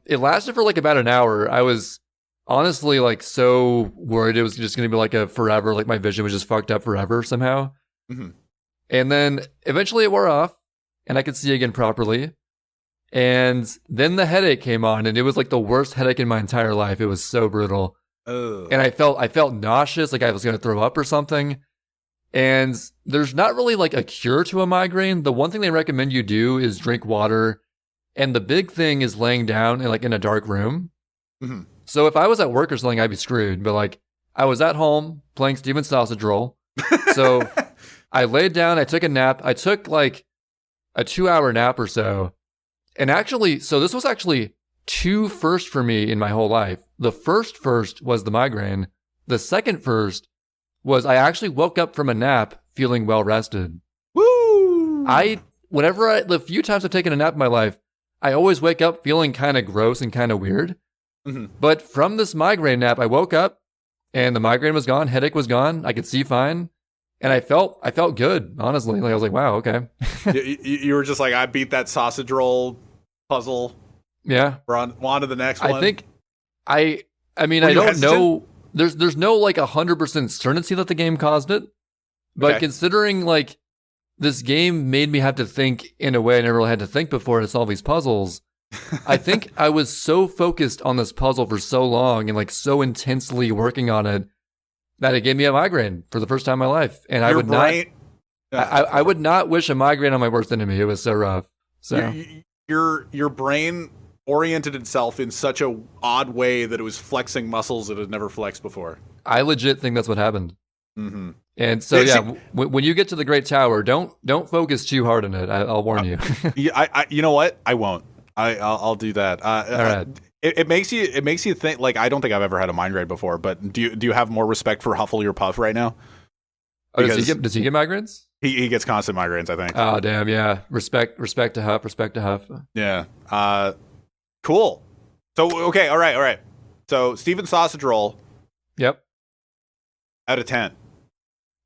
it lasted for like about an hour. I was honestly like so worried it was just going to be like a forever, like my vision was just fucked up forever somehow. Mm-hmm. And then eventually it wore off and I could see again properly. And then the headache came on, and it was like the worst headache in my entire life. It was so brutal. Ugh. And I felt nauseous, like I was going to throw up or something. And there's not really like a cure to a migraine. The one thing they recommend you do is drink water. And the big thing is laying down in a dark room. Mm-hmm. So if I was at work or something, I'd be screwed. But like I was at home playing Steven Sausage Roll. So I laid down, I took a nap. I took like a 2-hour nap or so. And actually, so this was actually 2 firsts for me in my whole life. The first was the migraine. The second first was I actually woke up from a nap feeling well rested. Woo! The few times I've taken a nap in my life, I always wake up feeling kind of gross and kind of weird. Mm-hmm. But from this migraine nap, I woke up and the migraine was gone, headache was gone, I could see fine. And I felt good, honestly. Like I was like, wow, okay. you were just like, I beat that sausage roll puzzle. Yeah. We're on to the next one. I think I mean, Were I you don't hesitant? know. There's no like 100% certainty that the game caused it. But Okay. considering like this game made me have to think in a way I never really had to think before to solve these puzzles, I think I was so focused on this puzzle for so long and like so intensely working on it that it gave me a migraine for the first time in my life. And I would not wish a migraine on my worst enemy. It was so rough. So your brain oriented itself in such a odd way that it was flexing muscles it had never flexed before. I legit think that's what happened. Mm-hmm. And so when you get to the Great Tower, don't focus too hard on it. I'll warn you. Yeah, you know what? I won't. I'll do that. All right. It makes you think. Like, I don't think I've ever had a mind raid before. But do you have more respect for Huffle your Puff right now? Oh, does he get migraines? He gets constant migraines, I think. Oh damn, yeah. Respect to Huff. Yeah. Cool. So okay, all right. So Steven Sausage Roll. Yep. Out of 10.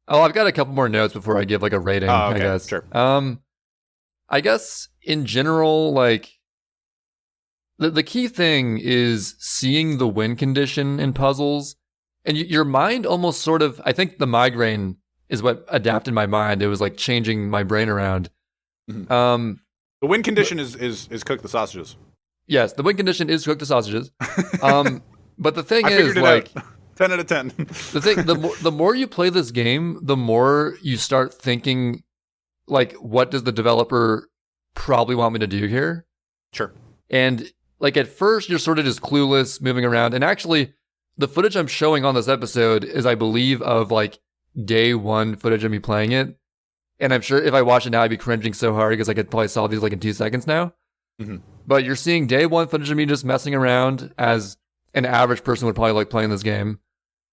Oh, I've got a couple more notes before I give like a rating. Oh, okay, I guess. Sure. I guess in general, like the key thing is seeing the win condition in puzzles, and your mind almost sort of. I think the migraine is what adapted my mind. It was like changing my brain around. Mm-hmm. The win condition is cook the sausages. Yes, the win condition is cook the sausages. But the thing I is, like, out. 10 out of 10. the more you play this game, the more you start thinking, like, what does the developer probably want me to do here? Sure. And like at first, you're sort of just clueless, moving around. And actually, the footage I'm showing on this episode is, I believe, of like day 1 footage of me playing it. And I'm sure if I watch it now, I'd be cringing so hard because I could probably solve these like in 2 seconds now. Mm-hmm. But you're seeing day 1 footage of me just messing around as an average person would probably like playing this game.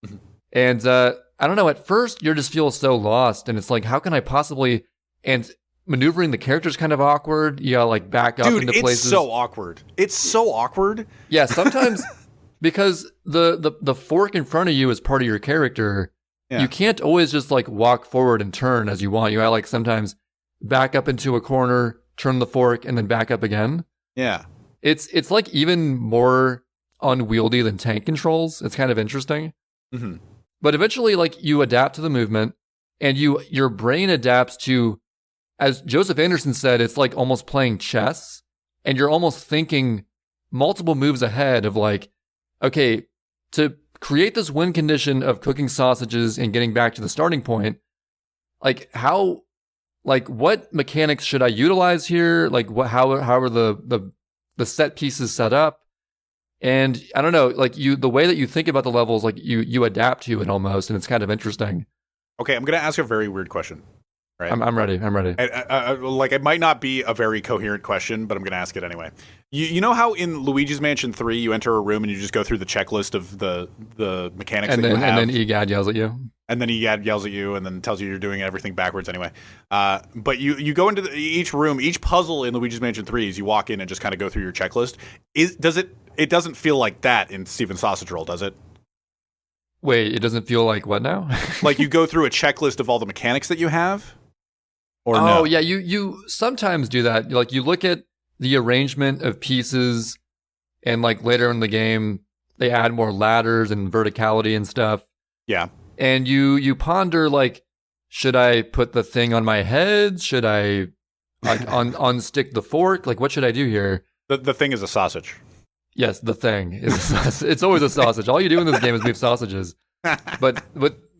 Mm-hmm. And I don't know, at first you just feel so lost, and it's like, how can I possibly, and maneuvering the character's kind of awkward. You gotta like back up into places. It's so awkward. It's so awkward. Yeah, sometimes because the fork in front of you is part of your character, you can't always just like walk forward and turn as you want. You gotta like sometimes back up into a corner, turn the fork, and then back up again. Yeah. It's like even more unwieldy than tank controls. It's kind of interesting. Mm-hmm. But eventually, like, you adapt to the movement, and your brain adapts to, as Joseph Anderson said, it's like almost playing chess, and you're almost thinking multiple moves ahead of like, okay, to create this win condition of cooking sausages and getting back to the starting point, like what mechanics should I utilize here? Like how are the set pieces set up? And I don't know, like the way that you think about the levels, like you adapt to it almost, and it's kind of interesting. Okay, I'm going to ask a very weird question. Right? I'm ready. Like, it might not be a very coherent question, but I'm going to ask it anyway. You know how in Luigi's Mansion 3 you enter a room and you just go through the checklist of the mechanics that you have? And then EGAD yells at you. And then EGAD yells at you and then tells you you're doing everything backwards anyway. But you go into each room, each puzzle in Luigi's Mansion 3 is you walk in and just kind of go through your checklist. It doesn't feel like that in Steven Sausage Roll, does it? Wait, it doesn't feel like what now? Like you go through a checklist of all the mechanics that you have? Or oh, no? yeah, you sometimes do that. Like you look at the arrangement of pieces, and like later in the game, they add more ladders and verticality and stuff. Yeah. And you ponder, like, should I put the thing on my head? Should I Like unstick the fork. Like, what should I do here? The thing is a sausage. Yes, the thing is a sausage. It's always a sausage. All you do in this game is move sausages. But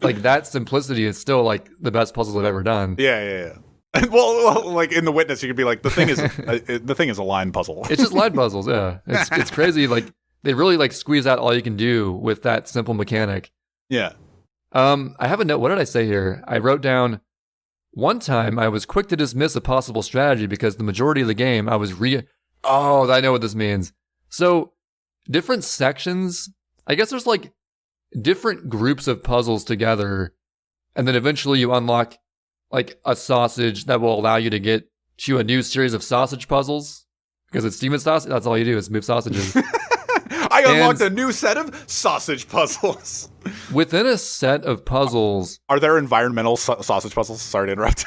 like that simplicity is still like the best puzzles I've ever done. Yeah. Well, like in The Witness, you could be like, the thing is a line puzzle. It's just line puzzles. Yeah, it's crazy. Like they really like squeeze out all you can do with that simple mechanic. Yeah. I have a note. What did I say here? I wrote down, one time I was quick to dismiss a possible strategy because the majority of the game I was Oh, I know what this means. So different sections, I guess there's like different groups of puzzles together, and then eventually you unlock like a sausage that will allow you to get to a new series of sausage puzzles because it's demon sausage. That's all you do is move sausages. I unlocked a new set of sausage puzzles. Within a set of puzzles, are there environmental sausage puzzles? Sorry to interrupt.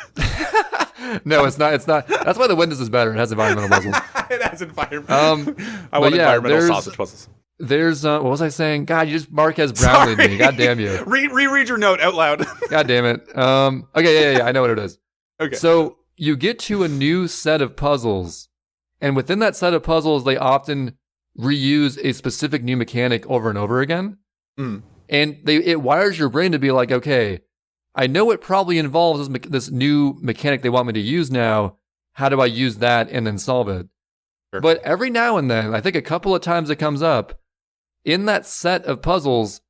No, it's not. It's not. That's why the Windows is better. It has environmental puzzles. It has environmental. I want environmental sausage puzzles. There's what was I saying? God, you just Marquez Brownlee me. God damn you. Reread your note out loud. God damn it. Okay, yeah. I know what it is. Okay. So you get to a new set of puzzles, and within that set of puzzles, they often reuse a specific new mechanic over and over again. Mm. And it wires your brain to be like, okay, I know it probably involves this new mechanic they want me to use now. How do I use that and then solve it? Sure. But every now and then, I think a couple of times it comes up, in that set of puzzles,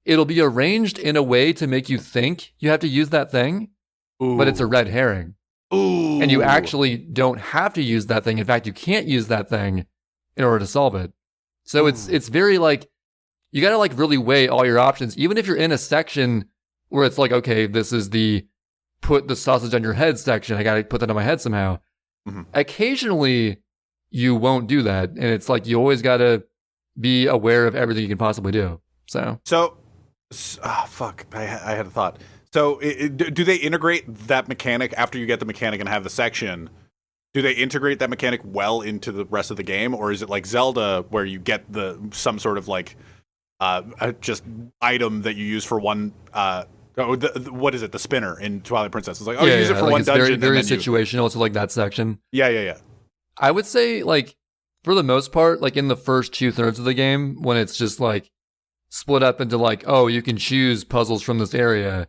it'll be arranged in a way to make you think you have to use that thing, but it's a red herring. Ooh. And you actually don't have to use that thing. In fact, you can't use that thing in order to solve it. So it's very like, you got to like really weigh all your options, even if you're in a section where it's like, okay, this is the put the sausage on your head section. I got to put that on my head somehow. Mm-hmm. Occasionally, you won't do that. And it's like, you always got to be aware of everything you can possibly do. Fuck. I had a thought. So do they integrate that mechanic after you get the mechanic and have the section? Do they integrate that mechanic well into the rest of the game? Or is it like Zelda where you get some sort of like just item that you use for one what is it? The spinner in Twilight Princess. It's like, use it for one dungeon. Very situational to like that section. Yeah. I would say like for the most part, like in the first 2/3 of the game, when it's just like split up into like, oh, you can choose puzzles from this area.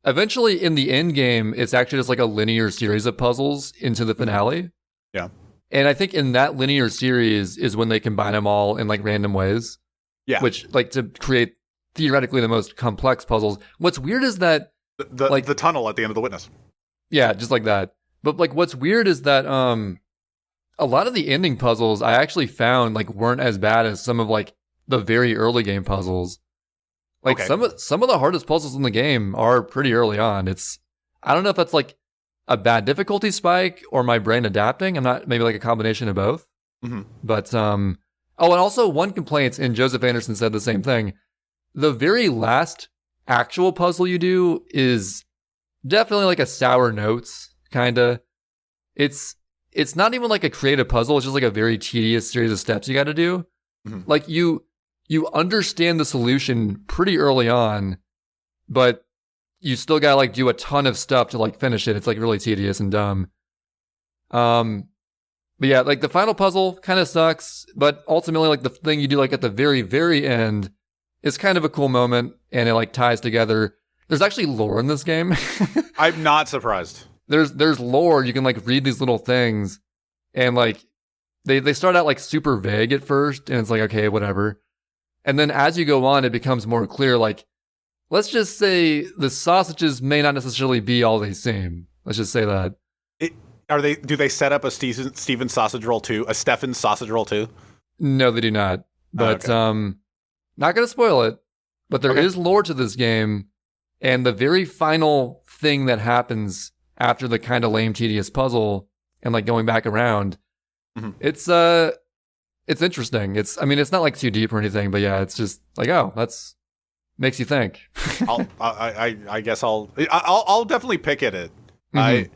Eventually in the end game, it's actually just like a linear series of puzzles into the finale. Yeah. And I think in that linear series is when they combine them all in like random ways. Yeah. Which like to create theoretically the most complex puzzles. What's weird is that the tunnel at the end of The Witness. Yeah, just like that. But like what's weird is that a lot of the ending puzzles I actually found like weren't as bad as some of like the very early game puzzles. Like some of the hardest puzzles in the game are pretty early on. I don't know if that's like a bad difficulty spike or my brain adapting. I'm not, maybe like a combination of both. Mm-hmm. But and also one complaint, and Joseph Anderson said the same thing. The very last actual puzzle you do is definitely like a sour notes kinda. It's not even like a creative puzzle. It's just like a very tedious series of steps you got to do. Mm-hmm. Like you understand the solution pretty early on, but you still got to like do a ton of stuff to like finish it. It's like really tedious and dumb. But yeah, like the final puzzle kind of sucks, but ultimately like the thing you do like at the very, very end is kind of a cool moment, and it like ties together. There's actually lore in this game. I'm not surprised. There's lore. You can like read these little things, and like they start out like super vague at first, and it's like, okay, whatever. And then as you go on, it becomes more clear, like, let's just say the sausages may not necessarily be all they seem. Let's just say that. Do they set up a Steven sausage roll too? A Stefan sausage roll too? No, they do not. But not going to spoil it. But there is lore to this game, and the very final thing that happens after the kind of lame, tedious puzzle and like going back around, it's interesting. It's not like too deep or anything, but yeah, it's just like, oh, that's makes you think. I guess I'll definitely pick at it. Mm-hmm.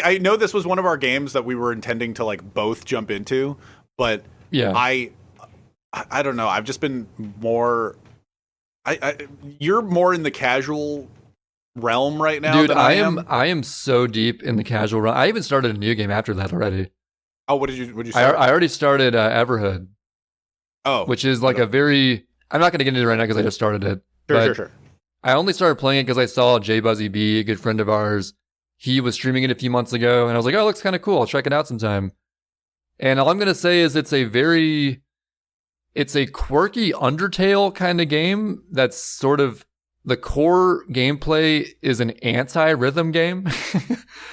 I know this was one of our games that we were intending to like both jump into, but yeah, I don't know. I've just been more. You're more in the casual realm right now. Dude, than I am so deep in the casual run. I even started a new game after that already. Oh, what did you start? I already started Everhood. Oh, which is like a very. I'm not going to get into it right now because I just started it. Sure. I only started playing it because I saw Jay Buzzy B, a good friend of ours. He was streaming it a few months ago, and I was like, "Oh, it looks kind of cool. I'll check it out sometime." And all I'm going to say is it's a quirky Undertale kind of game. That's sort of the core gameplay is an anti-rhythm game.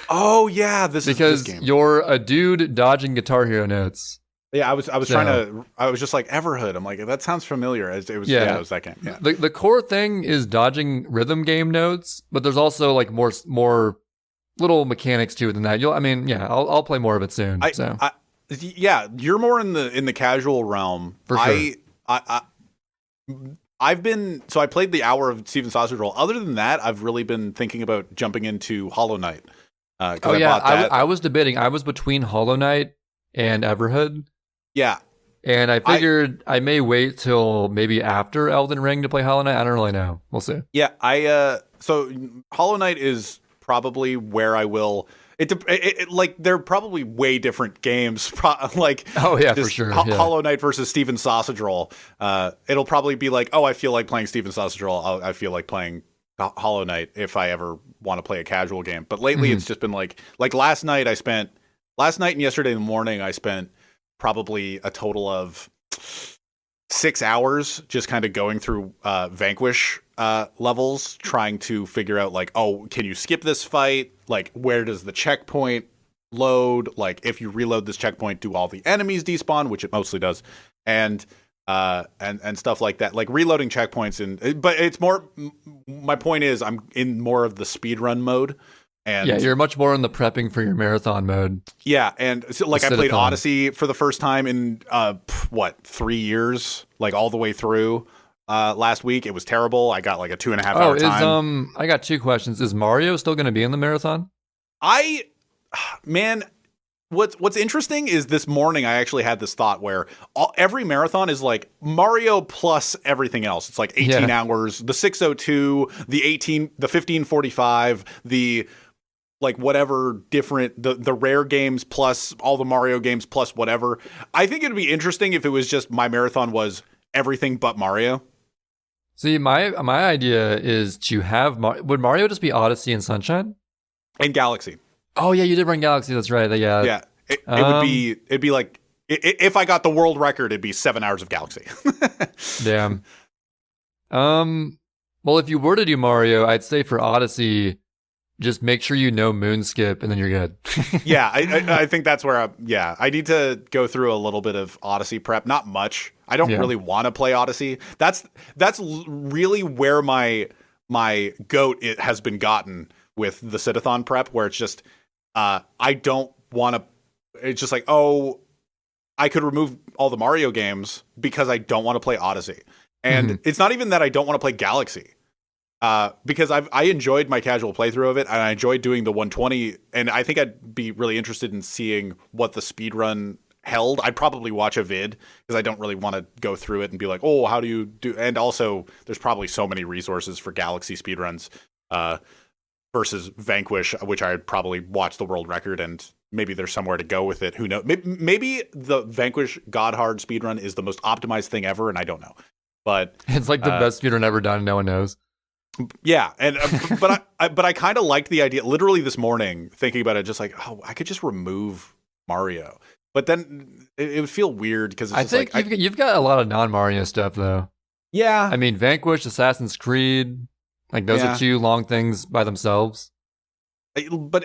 Oh yeah, this because game. You're a dude dodging Guitar Hero notes. Yeah, I was just like Everhood. I'm like, that sounds familiar. It was it was that game. Yeah. The core thing is dodging rhythm game notes, but there's also like more little mechanics to it than that. I'll play more of it soon. Yeah, you're more in the casual realm. For sure. I played the hour of Steven Sausage Roll. Other than that, I've really been thinking about jumping into Hollow Knight. I was debating. I was between Hollow Knight and Everhood. Yeah. And I figured I may wait till maybe after Elden Ring to play Hollow Knight. I don't really know. We'll see. Yeah, so Hollow Knight is probably where I will. Like they're probably way different games. For sure. Hollow Knight versus Steven Sausage Roll. It'll probably be like, oh, I feel like playing Steven Sausage Roll. I feel like playing Hollow Knight if I ever want to play a casual game. But lately, it's just been like last night and yesterday morning, I spent probably a total of 6 hours just kind of going through Vanquish levels, trying to figure out like, oh, can you skip this fight? Like, where does the checkpoint load? Like, if you reload this checkpoint, do all the enemies despawn, which it mostly does, and stuff like that. Like reloading checkpoints, but it's more. My point is, I'm in more of the speedrun mode. And yeah, you're much more in the prepping for your marathon mode. Yeah, and so, like I played Odyssey for the first time in 3 years, like all the way through last week. It was terrible. I got like a 2.5 hour time. I got 2 questions. Is Mario still going to be in the marathon? What's interesting is this morning I actually had this thought where every marathon is like Mario plus everything else. It's like 18 hours, the 602, the 1545, the like whatever different, the rare games plus all the Mario games plus whatever. I think it'd be interesting if it was just my marathon was everything but Mario. See, my idea is to have would Mario just be Odyssey and Sunshine? And Galaxy. Oh yeah, you did run Galaxy. That's right. Yeah. Yeah. It'd be like if I got the world record, it'd be 7 hours of Galaxy. Damn. Well, if you were to do Mario, I'd say for Odyssey, just make sure you know Moonskip, and then you're good. Yeah, I think that's where I need to go through a little bit of Odyssey prep. Not much. I don't really want to play Odyssey. That's really where my goat has been gotten with the Sidathon prep, where it's just I don't want to. It's just like, oh, I could remove all the Mario games because I don't want to play Odyssey, and it's not even that I don't want to play Galaxy. Because I enjoyed my casual playthrough of it, and I enjoyed doing the 120, and I think I'd be really interested in seeing what the speedrun held. I'd probably watch a vid, because I don't really want to go through it and be like, oh, how do you do? And also, there's probably so many resources for Galaxy speedruns versus Vanquish, which I'd probably watch the world record, and maybe there's somewhere to go with it. Who knows? Maybe the Vanquish God Hard speedrun is the most optimized thing ever, and I don't know. But it's like the best speedrun ever done. No one knows. Yeah, and but I kind of liked the idea. Literally this morning, thinking about it, just like, oh, I could just remove Mario, but then it would feel weird because I think you've got a lot of non-Mario stuff though. Yeah, I mean, Vanquish, Assassin's Creed, like those are 2 long things by themselves. But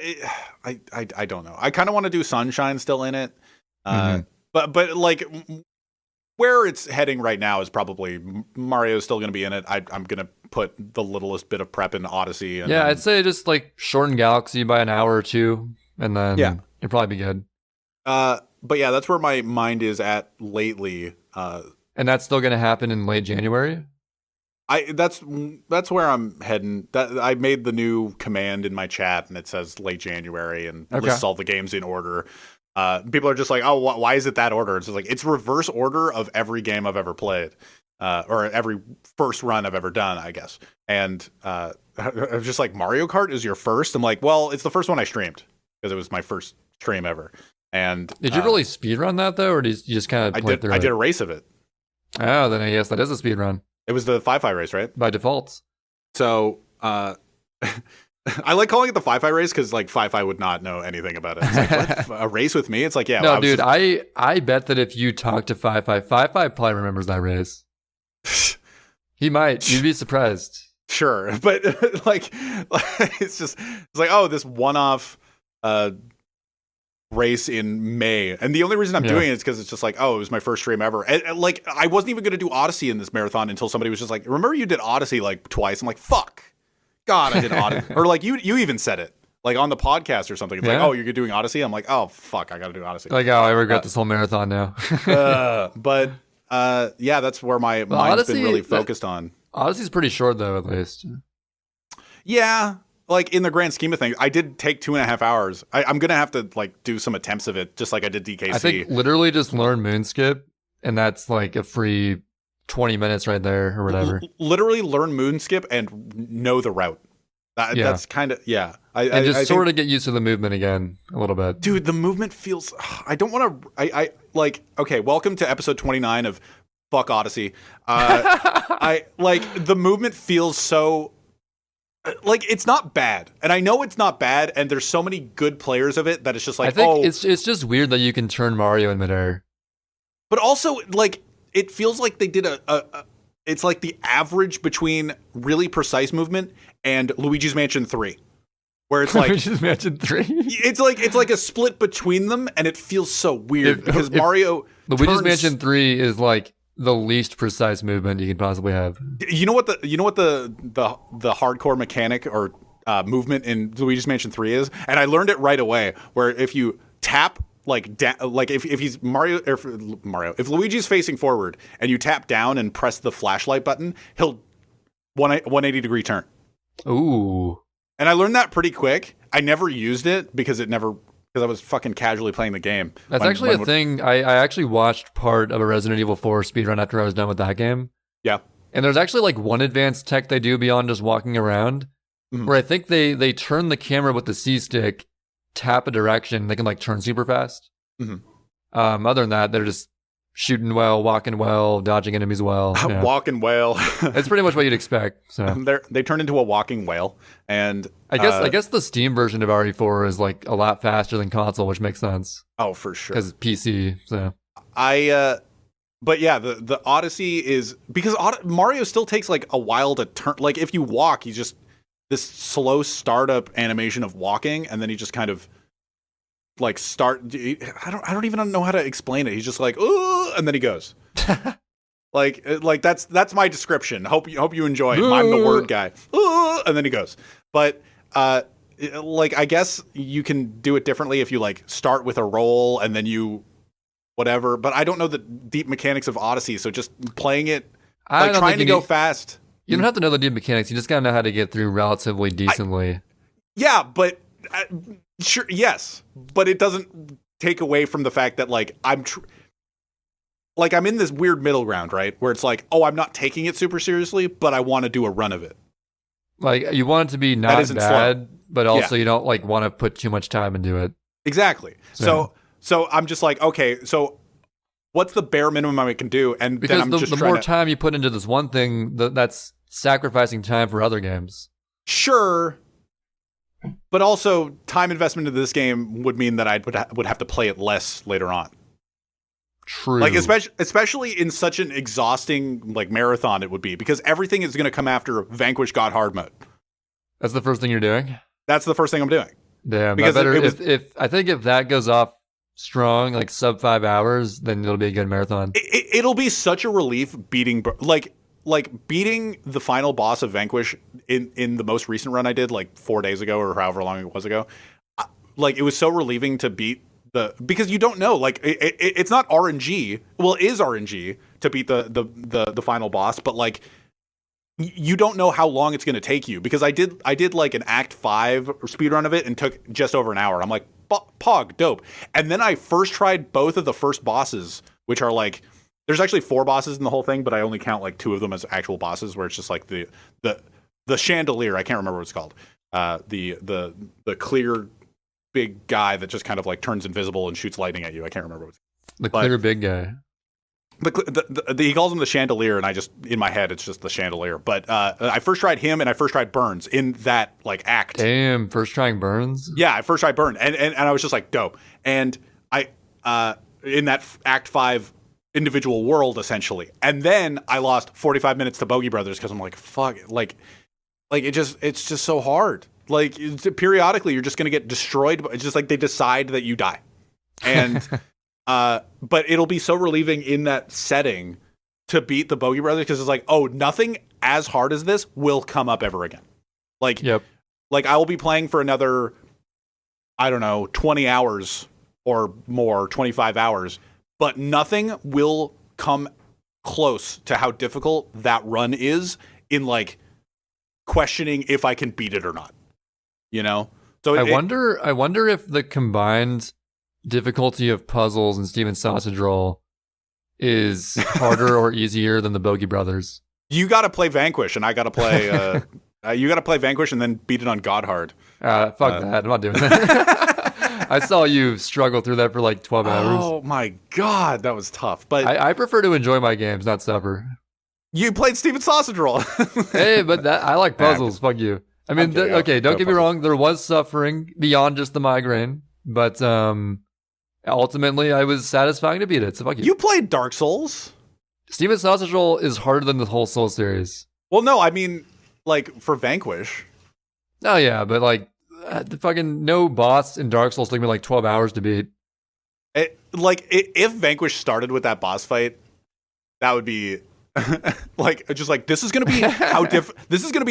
I don't know. I kind of want to do Sunshine still in it, but like. Where it's heading right now is probably Mario's still going to be in it. I'm going to put the littlest bit of prep in Odyssey. And I'd say just like shorten Galaxy by an hour or 2, and then you'll probably be good. But yeah, that's where my mind is at lately. And that's still going to happen in late January? That's where I'm heading. I made the new command in my chat, and it says late January and lists all the games in order. People are just like, oh, why is it that order? It's just like, it's reverse order of every game I've ever played. or every first run I've ever done, I guess. And I was just like, Mario Kart is your first? I'm like, well, it's the first one I streamed because it was my first stream ever. And did you really speedrun that though, or did you just kind of play through it? I did a race of it. Oh, then I guess that is a speedrun. It was the 5-5 race, right? By default. So, I like calling it the 5-5 race because like 5-5 would not know anything about it. It's like, what? A race with me? It's like, yeah. No, dude, I bet that if you talk to 5-5, 5-5 probably remembers that race. He might. You'd be surprised. Sure, but like it's like, oh, this one-off race in May, and the only reason I'm doing it is because it's just like, oh, it was my first stream ever. And like, I wasn't even going to do Odyssey in this marathon until somebody was just like, remember you did Odyssey like twice? I'm like, fuck. God, I did Odyssey. Or like you even said it like on the podcast or something. It's like, oh, you're doing Odyssey. I'm like, oh fuck, I got to do Odyssey. Like, oh, I regret this whole marathon now. But yeah, that's where my mind's been really focused on. Odyssey's pretty short though, at least. Yeah, like in the grand scheme of things, I did take 2.5 hours. I'm gonna have to like do some attempts of it, just like I did DKC. I think literally just learn Moonskip, and that's like a free 20 minutes right there or whatever. Literally learn Moonskip and know the route. That's kind of, yeah. I sort of get used to the movement again a little bit. Dude, the movement feels, I don't want to, I like, okay, welcome to episode 29 of Fuck Odyssey. I like, the movement feels so, like, it's not bad. And I know it's not bad, and there's so many good players of it that it's just like, I think it's just weird that you can turn Mario in midair. But also, like, it feels like they did it's like the average between really precise movement and Luigi's Mansion 3. Where it's like Luigi's Mansion 3? It's like a split between them, and it feels so weird because Mario Luigi's Mansion 3 is like the least precise movement you could possibly have. You know what the hardcore mechanic or movement in Luigi's Mansion 3 is? And I learned it right away, where if you tap like if he's if Luigi's facing forward and you tap down and press the flashlight button, he'll 180 degree turn. Ooh. And I learned that pretty quick. I never used it because I was fucking casually playing the game. That's actually a thing. I actually watched part of a Resident Evil 4 speedrun after I was done with that game. Yeah. And there's actually like one advanced tech they do beyond just walking around, where I think they turn the camera with the C stick, tap a direction, they can like turn super fast. Other than that, they're just shooting well, walking well, dodging enemies well. Yeah. Walking well. It's pretty much what you'd expect. So they turn into a walking whale, and I guess the Steam version of RE4 is like a lot faster than console, which makes sense. Oh, for sure. Because it's PC. So but yeah, the Odyssey is because Mario still takes like a while to turn. Like if you walk, he's just this slow startup animation of walking, and then he just kind of like I don't even know how to explain it. He's just like, ooh, and then he goes. like that's my description. Hope you enjoy it. I'm the word guy. Ooh, and then he goes. But like I guess you can do it differently if you like start with a roll and then you whatever. But I don't know the deep mechanics of Odyssey, so just playing it like trying to go fast. You don't have to know the deep mechanics. You just gotta know how to get through relatively decently. Yeah, but sure, yes, but it doesn't take away from the fact that like I'm in this weird middle ground, right? Where it's like, oh, I'm not taking it super seriously, but I want to do a run of it. Like you want it to be not bad, but also you don't like want to put too much time into it. Exactly. So I'm just like, okay, so what's the bare minimum I can do? And because then I'm just the more time you put into this one thing, that's sacrificing time for other games. Sure. But also, time investment into this game would mean that I would have to play it less later on. True. Like especially in such an exhausting like marathon, it would be because everything is going to come after Vanquish God Hard mode. That's the first thing you're doing. That's the first thing I'm doing. Damn. Because I think if that goes off strong, like sub 5 hours, then it'll be a good marathon. It'll be such a relief beating beating the final boss of Vanquish in the most recent run I did like 4 days ago or however long it was ago. Like it was so relieving to beat because you don't know, like it's not RNG. Well, it is RNG to beat the final boss, but like you don't know how long it's going to take you because I did like an Act 5 speedrun of it and took just over an hour. I'm like, pog, dope. And then I first tried both of the first bosses, which are like There's actually 4 bosses in the whole thing, but I only count like 2 of them as actual bosses, where it's just like the chandelier. I can't remember what it's called. The clear big guy that just kind of like turns invisible and shoots lightning at you. I can't remember what it's called. The clear big guy. He calls him the chandelier, and I just, in my head, it's just the chandelier. But I first tried him, and I first tried Burns in that like act. Damn, first trying Burns? Yeah, I first tried Burn, and I was just like, dope. And I in that Act 5 individual world, essentially. And then I lost 45 minutes to Bogey Brothers because I'm like, fuck, like it's just so hard. Like, periodically, you're just going to get destroyed. But it's just like they decide that you die. And... but it'll be so relieving in that setting to beat the Bogey Brothers, because it's like, oh, nothing as hard as this will come up ever again. Like, like I will be playing for another, I don't know, 20 hours or more, 25 hours, but nothing will come close to how difficult that run is in like questioning if I can beat it or not. You know? So I wonder if the combined difficulty of puzzles and Steven Sausage Roll is harder or easier than the Bogey Brothers. You got to play Vanquish, and I got to play. You got to play Vanquish and then beat it on God Hard. Fuck that! I'm not doing that. I saw you struggle through that for like 12 hours. Oh my god, that was tough. But I prefer to enjoy my games, not suffer. You played Steven Sausage Roll. Hey, but I like puzzles. Fuck you. I mean, okay, don't get me wrong. There was suffering beyond just the migraine, but ultimately, I was satisfying to beat it, so fuck you. You played Dark Souls? Steven Sausage Roll is harder than the whole Soul series. Well, no, I mean, like, for Vanquish. Oh, yeah, but, like, the fucking no boss in Dark Souls took me, like, 12 hours to beat. If Vanquish started with that boss fight, that would be, like, just like, this is going to be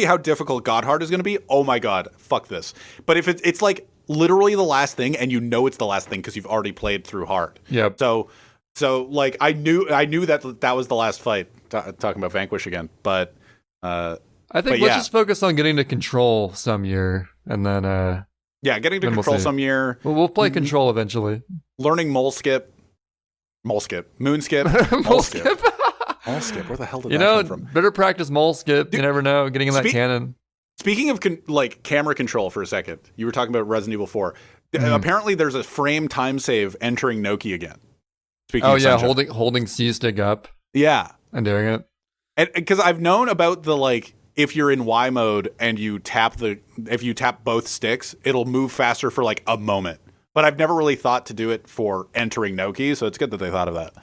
how difficult God Hard is going to be. Oh, my God, fuck this. But if it's like, literally the last thing, and you know it's the last thing because you've already played through hard. Yep. So like I knew that was the last fight. Talking about Vanquish again, but I think let's just focus on getting to Control some year, and then getting to Control some year. We'll play Control eventually. Learning Moon Skip, Mole Skip. Mole Skip. Where the hell did that come from? Better practice Mole Skip. You never know. Getting in that cannon. Speaking of camera control for a second, you were talking about Resident Evil 4. Apparently, there's a frame time save entering Noki again. Speaking of Sunshine. holding C stick up. Yeah, and doing it. And because I've known about the if you're in Y mode and you tap both sticks, it'll move faster for like a moment. But I've never really thought to do it for entering Noki, so it's good that they thought of that.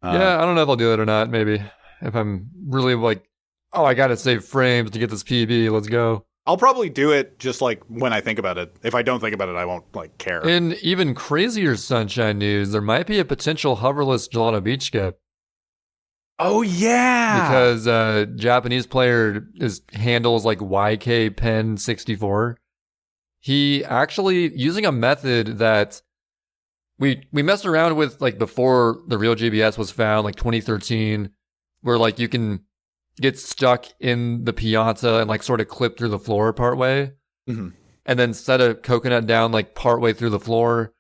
Yeah, I don't know if I'll do it or not. Maybe if I'm really like, oh, I gotta save frames to get this PB. Let's go. I'll probably do it just like when I think about it. If I don't think about it, I won't care. In even crazier Sunshine news, there might be a potential hoverless Gelato Beach skip. Oh yeah, because Japanese player handles like YK Pen 64. He actually using a method that we messed around with like before the real GBS was found, like 2013, where like you can get stuck in the piazza and like sort of clip through the floor partway, and then set a coconut down like partway through the floor.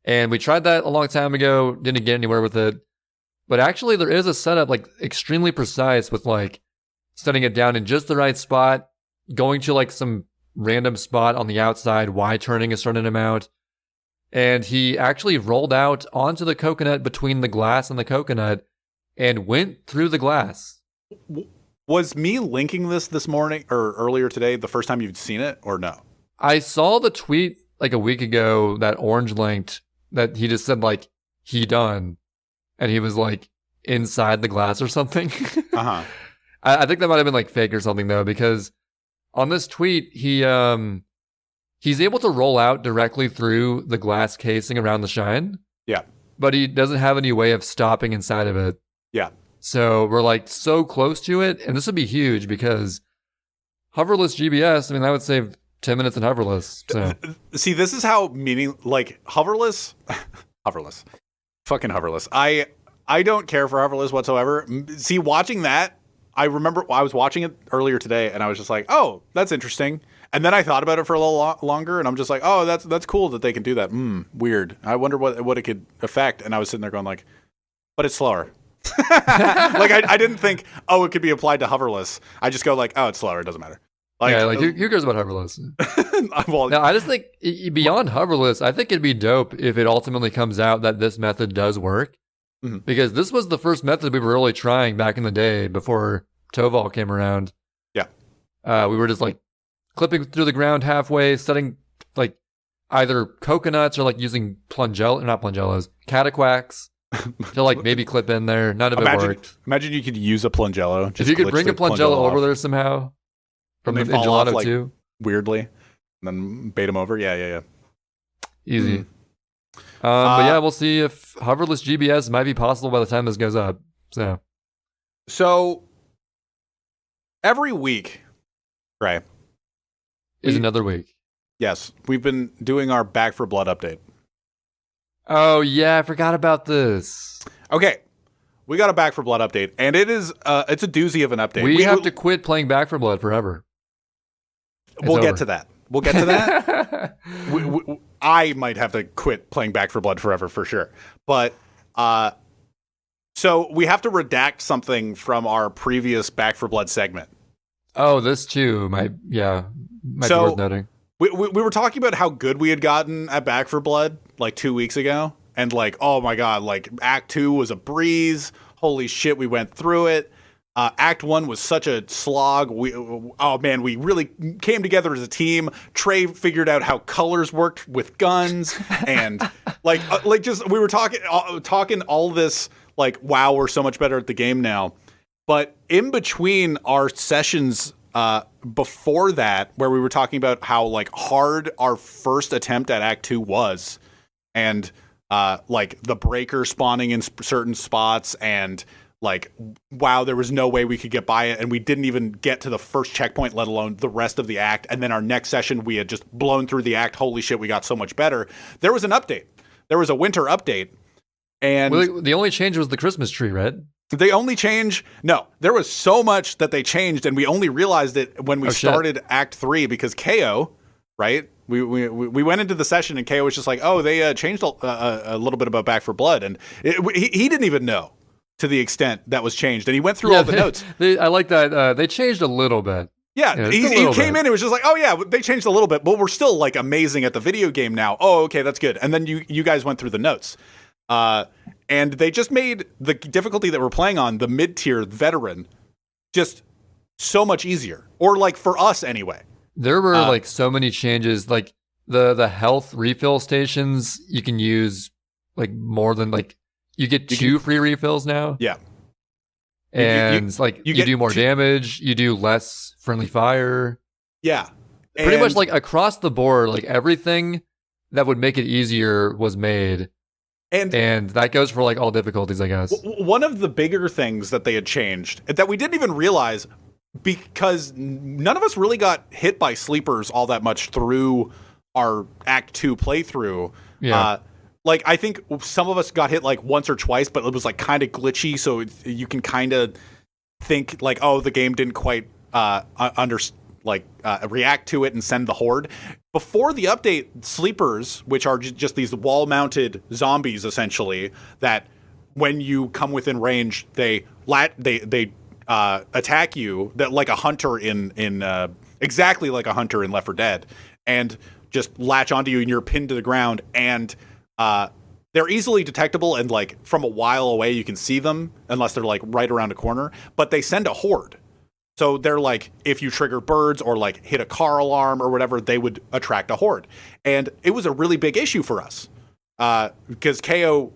And we tried that a long time ago, didn't get anywhere with it. But actually there is a setup like extremely precise with like setting it down in just the right spot, going to like some random spot on the outside, Y-turning a certain amount. And he actually rolled out onto the coconut between the glass and the coconut and went through the glass. Was me linking this morning or earlier today the first time you'd seen it, or no? I saw the tweet like a week ago that Orange linked that he just said like, he done. And he was like inside the glass or something. I think that might have been like fake or something though, because on this tweet, he's able to roll out directly through the glass casing around the shine. Yeah. But he doesn't have any way of stopping inside of it. Yeah. So we're like so close to it. And this would be huge because hoverless GBS, I mean, that would save 10 minutes in hoverless. So. See, this is how hoverless, fucking hoverless. I don't care for hoverless whatsoever. See, watching that, I remember I was watching it earlier today and I was just like, oh, that's interesting. And then I thought about it for a little longer and I'm just like, oh, that's cool that they can do that. Weird. I wonder what it could affect. And I was sitting there going like, but it's slower. Like I didn't think, oh, it could be applied to hoverless. I just go like, oh, it's slower. It doesn't matter. Like, yeah, like who cares about hoverless? Well, Now, I just think beyond hoverless, I think it'd be dope if it ultimately comes out that this method does work. Mhm. Because this was the first method we were really trying back in the day before Toval came around. Yeah. We were just like clipping through the ground halfway, setting like either coconuts or like using cataquacks to like maybe clip in there. None of it worked. Imagine you could use a plungello. If you could bring a plungello over there somehow from the Gelato like, 2. Weirdly, and then bait them over. Yeah. Easy. But yeah, we'll see if hoverless GBS might be possible by the time this goes up. So every week, Trey, is another week. Yes, we've been doing our Back for Blood update. Oh yeah, I forgot about this. Okay, we got a Back for Blood update, and it's a doozy of an update. We have to quit playing Back for Blood forever. We'll get to that. I might have to quit playing Back for Blood forever for sure. But so we have to redact something from our previous Back for Blood segment. Oh, this too might be worth noting. We were talking about how good we had gotten at Back for Blood like 2 weeks ago. And like, oh my God, like Act 2 was a breeze. Holy shit, we went through it. Act 1 was such a slog. We really came together as a team. Trey figured out how colors worked with guns. And we were talking all this like, wow, we're so much better at the game now. But in between our sessions before that, where we were talking about how like hard our first attempt at Act 2 was, and like the breaker spawning in certain spots, and like, wow, there was no way we could get by it, and we didn't even get to the first checkpoint, let alone the rest of the act. And then our next session, we had just blown through the act. Holy shit, we got so much better. There was an update. There was a winter update. And the only change was the Christmas tree, right? They only change. No, there was so much that they changed, and we only realized it when we started Act 3 because KO, right? We went into the session and KO was just like, oh, they changed a little bit about Back for Blood, and he didn't even know to the extent that was changed, and he went through all the notes. I like that. They changed a little bit. Yeah, he came in and was just like, oh yeah, they changed a little bit, but we're still like amazing at the video game now. Oh, okay, that's good. And then you guys went through the notes. And they just made the difficulty that we're playing on, the mid-tier veteran, just so much easier. Or like for us anyway. There were like so many changes. Like the health refill stations, you can use like more than like you get two free refills now. Yeah. And you do more damage, you do less friendly fire. Yeah. Pretty much like across the board, like everything that would make it easier was made. And that goes for like all difficulties, I guess. One of the bigger things that they had changed that we didn't even realize, because none of us really got hit by sleepers all that much through our Act 2 playthrough. Yeah. Like, I think some of us got hit like once or twice, but it was like kind of glitchy. So you can kind of think like, oh, the game didn't quite react to it and send the horde. Before the update, sleepers, which are just these wall-mounted zombies, essentially, that when you come within range, they attack you, that like a hunter in exactly like a hunter in Left 4 Dead, and just latch onto you, and you're pinned to the ground. And they're easily detectable, and like from a while away, you can see them unless they're like right around a corner. But they send a horde. So they're like, if you trigger birds or like hit a car alarm or whatever, they would attract a horde. And it was a really big issue for us because KO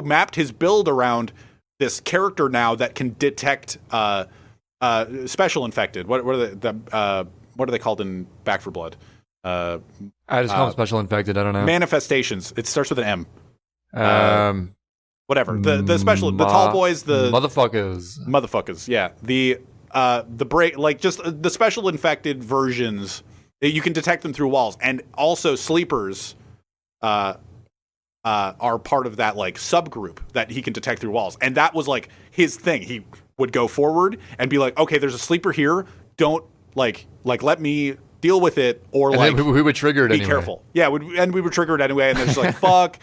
mapped his build around this character now that can detect special infected. What are they called in Back 4 Blood? I just call them special infected. I don't know. Manifestations. It starts with an M. Whatever. The tall boys, the motherfuckers. Yeah. The break, like just the special infected versions, you can detect them through walls, and also sleepers are part of that like subgroup that he can detect through walls. And that was like his thing. He would go forward and be like, okay, there's a sleeper here. Don't like let me deal with it, or and like we would trigger it. Be anyway. Careful. Yeah, we would trigger it anyway, and they're just like fuck.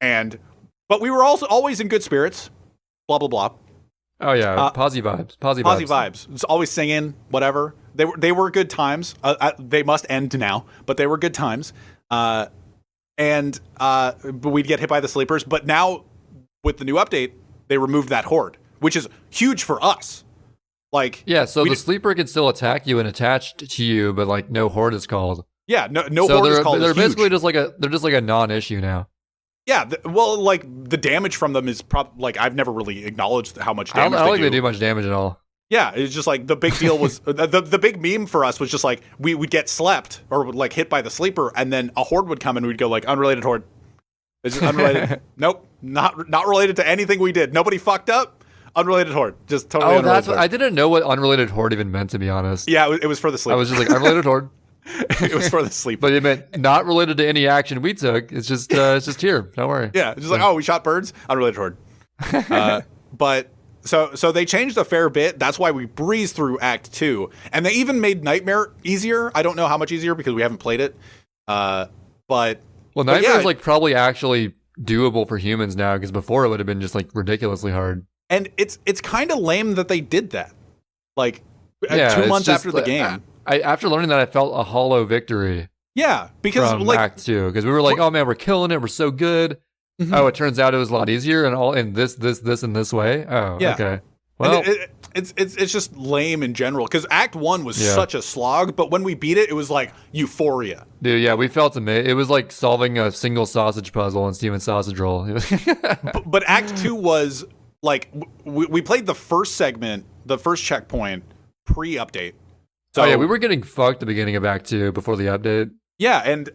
But we were also always in good spirits. blah blah blah. Oh yeah, posy vibes. Posy vibes. It's always singing, whatever. They were good times. They must end now, but they were good times. But we'd get hit by the sleepers. But now with the new update, they removed that horde, which is huge for us. Like, yeah, so the sleeper can still attack you and attach to you, but like no horde is called. Yeah, no so horde is called. They're basically just like a non-issue now. Yeah, well, like the damage from them is like I've never really acknowledged how much damage. I don't think they do much damage at all. Yeah, it's just like the big deal was the big meme for us was just like we would get slept or like hit by the sleeper, and then a horde would come and we'd go like unrelated horde. It's just unrelated. Nope, not related to anything we did. Nobody fucked up. Unrelated horde, just totally. Oh, unrelated horde. I didn't know what unrelated horde even meant, to be honest. Yeah, it was for the sleeper. I was just like unrelated horde. It was for the sleeper, but it meant not related to any action we took. It's just here. Don't worry. Yeah, it's just like, oh, we shot birds. Unrelated horde. But so they changed a fair bit. That's why we breezed through Act 2, and they even made Nightmare easier. I don't know how much easier because we haven't played it. But Nightmare is like probably actually doable for humans now, because before it would have been just like ridiculously hard. And it's kind of lame that they did that. Like 2 months after the game. After learning that, I felt a hollow victory. Yeah, because from like Act 2, because we were like, oh man, we're killing it, we're so good. Mm-hmm. Oh, it turns out it was a lot easier and all in this and this way. Oh, yeah. Okay. Well, it's just lame in general, because Act 1 was such a slog, but when we beat it, it was like euphoria. Dude, yeah, we felt amazing. It was like solving a single sausage puzzle in Steven's Sausage Roll. but Act 2 was like we played the first segment, the first checkpoint pre-update. So, we were getting fucked at the beginning of Act 2 before the update. Yeah, and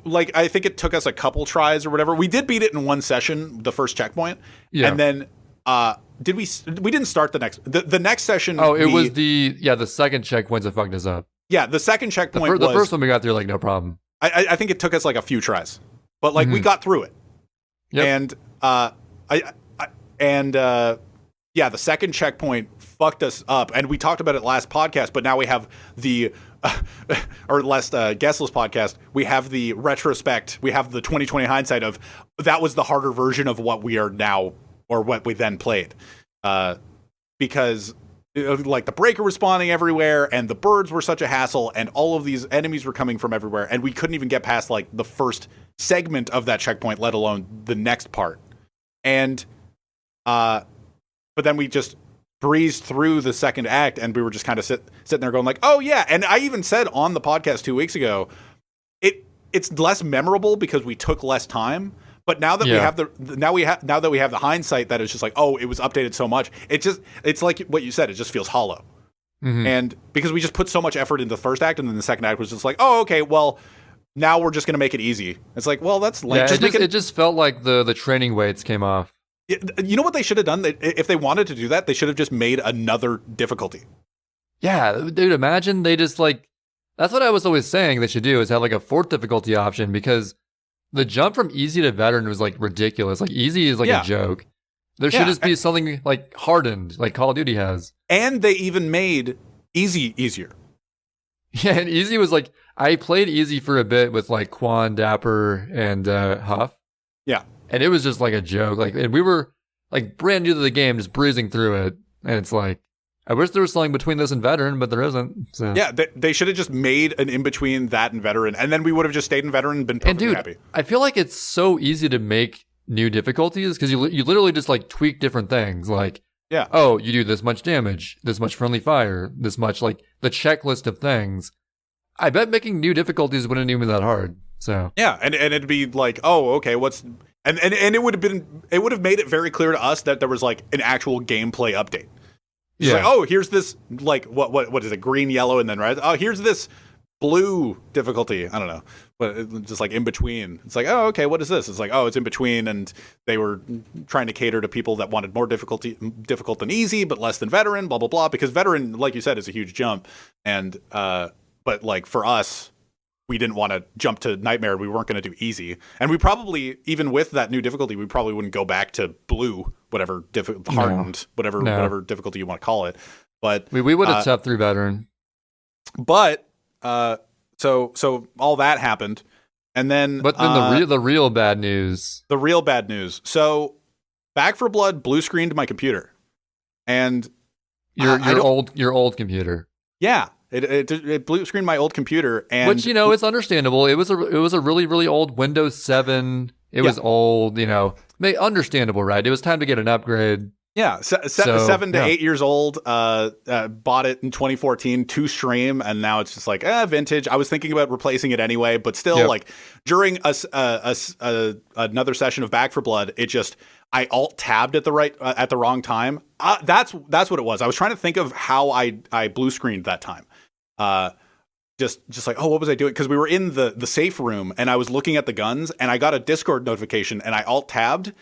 like I think it took us a couple tries or whatever. We did beat it in one session, the first checkpoint. Yeah. And then we didn't start the next session. Oh, it was the second checkpoint that fucked us up. Yeah, the second checkpoint the first one we got through like no problem. I think it took us like a few tries. But like we got through it. Yep. And the second checkpoint fucked us up, and we talked about it last podcast, but now we have the or last guestless podcast, we have the retrospect, we have the 2020 hindsight of that was the harder version of what we are now, or what we then played, because like the breaker was spawning everywhere, and the birds were such a hassle, and all of these enemies were coming from everywhere, and we couldn't even get past like the first segment of that checkpoint, let alone the next part. And but then we just breezed through the second act, and we were just kind of sitting there going like, oh yeah. And I even said on the podcast 2 weeks ago, it's less memorable because we took less time. But now that we have the hindsight that it's just like, oh, it was updated so much. It's like what you said. It just feels hollow. Mm-hmm. And because we just put so much effort into the first act, and then the second act was just like, oh, okay, well, now we're just going to make it easy. It's like, well, that's like, it just felt like the training weights came off. You know what they should have done? If they wanted to do that, they should have just made another difficulty. Yeah, dude, imagine they just like... That's what I was always saying they should do, is have like a 4th difficulty option, because the jump from easy to veteran was like ridiculous. Like easy is like a joke. There should just be something like hardened, like Call of Duty has. And they even made easy easier. Yeah, and easy was like... I played easy for a bit with like Quan, Dapper, and Huff. Yeah. And it was just like a joke. Like, and we were like brand new to the game, just breezing through it. And it's like, I wish there was something between this and veteran, but there isn't. So. Yeah, they should have just made an in between that and veteran, and then we would have just stayed in veteran and been perfectly happy. I feel like it's so easy to make new difficulties, because you literally just like tweak different things. Like, oh, you do this much damage, this much friendly fire, this much, like the checklist of things. I bet making new difficulties wouldn't even be that hard. So yeah, and it'd be like, oh, okay, and it would have made it very clear to us that there was like an actual gameplay update. It's like, oh, here's this, like, what is it, green, yellow, and then red? Oh, here's this blue difficulty. I don't know, but just like in between. It's like, oh, okay, what is this? It's like, oh, it's in between, and they were trying to cater to people that wanted more difficult than easy, but less than veteran, blah, blah, blah. Because veteran, like you said, is a huge jump. And, but like for us, we didn't want to jump to Nightmare. We weren't going to do easy. And we probably, even with that new difficulty, we probably wouldn't go back to blue, whatever, hardened, whatever difficulty you want to call it. But we would have toughed through veteran. But so all that happened, and then the real bad news. The real bad news. So Back for Blood blue screened my computer, and Your old computer. Yeah, it blue screened my old computer, and which it's understandable. It was a really really old Windows 7. It was old, understandable, right? It was time to get an upgrade. Yeah, 7 to 8 years old. Bought it in 2014 to stream, and now it's just like vintage. I was thinking about replacing it anyway, but still, like during another session of Back for Blood, I alt tabbed at the wrong time. That's what it was. I was trying to think of how I blue screened that time. Just like, what was I doing? Because we were in the safe room, and I was looking at the guns, and I got a Discord notification, and I alt tabbed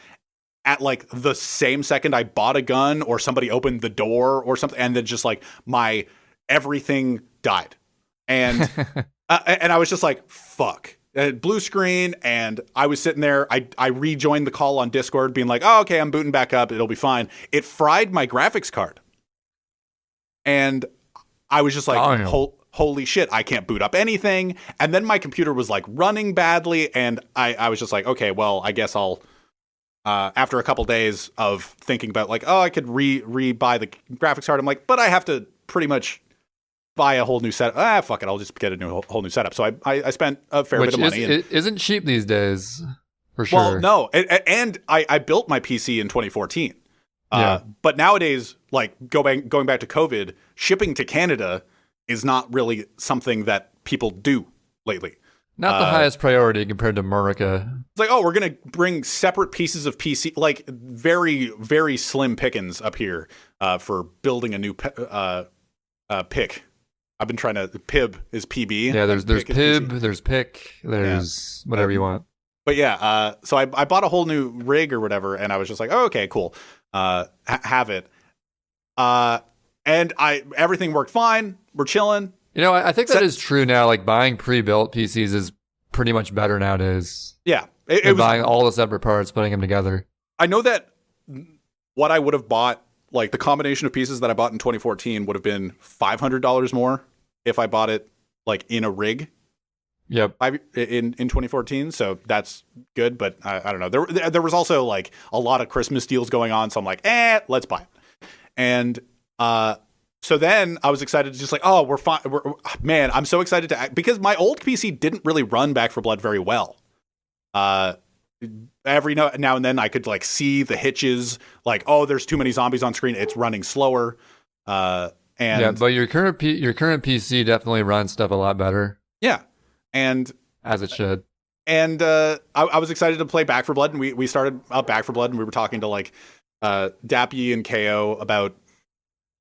at like the same second I bought a gun or somebody opened the door or something, and then just like my everything died, and and I was just like, fuck. Blue screen, and I was sitting there. I rejoined the call on Discord, being like, "Oh, okay, I'm booting back up. It'll be fine." It fried my graphics card, and I was just like, "Holy shit! I can't boot up anything." And then my computer was like running badly, and I was just like, "Okay, well, I guess I'll." After a couple days of thinking about like, I could re-buy the graphics card, I'm like, but I have to pretty much buy a whole new setup. Fuck it, I'll just get a whole new setup. So I spent a fair bit of money. It isn't cheap these days, for sure. Well, no, and I built my PC in 2014. But nowadays, like going back to COVID, shipping to Canada is not really something that people do lately. Not the highest priority compared to America. It's like, we're going to bring separate pieces of PC, like very, very slim pickings up here for building a new pick. I've been trying to, PIB is PB. Yeah, there's PIB, there's pick, there's whatever you want. But yeah, so I bought a whole new rig or whatever, and I was just like, okay, cool. Have it. And everything worked fine. We're chilling. I think that is true now. Like buying pre-built PCs is pretty much better nowadays. Yeah. It was buying all the separate parts, putting them together. I know that what I would have bought, like the combination of pieces that I bought in 2014 would have been $500 more if I bought it like in a rig. Yep. In 2014. So that's good. But I don't know. There was also like a lot of Christmas deals going on. So I'm like, let's buy it. And, so then I was excited to just like, we're fine. Man, I'm so excited because my old PC didn't really run Back for Blood very well. Every now and then I could like see the hitches, like, there's too many zombies on screen. It's running slower. But your current PC definitely runs stuff a lot better. Yeah, and as it should. And I was excited to play Back for Blood, and we started up Back for Blood, and we were talking to like Dappy and KO about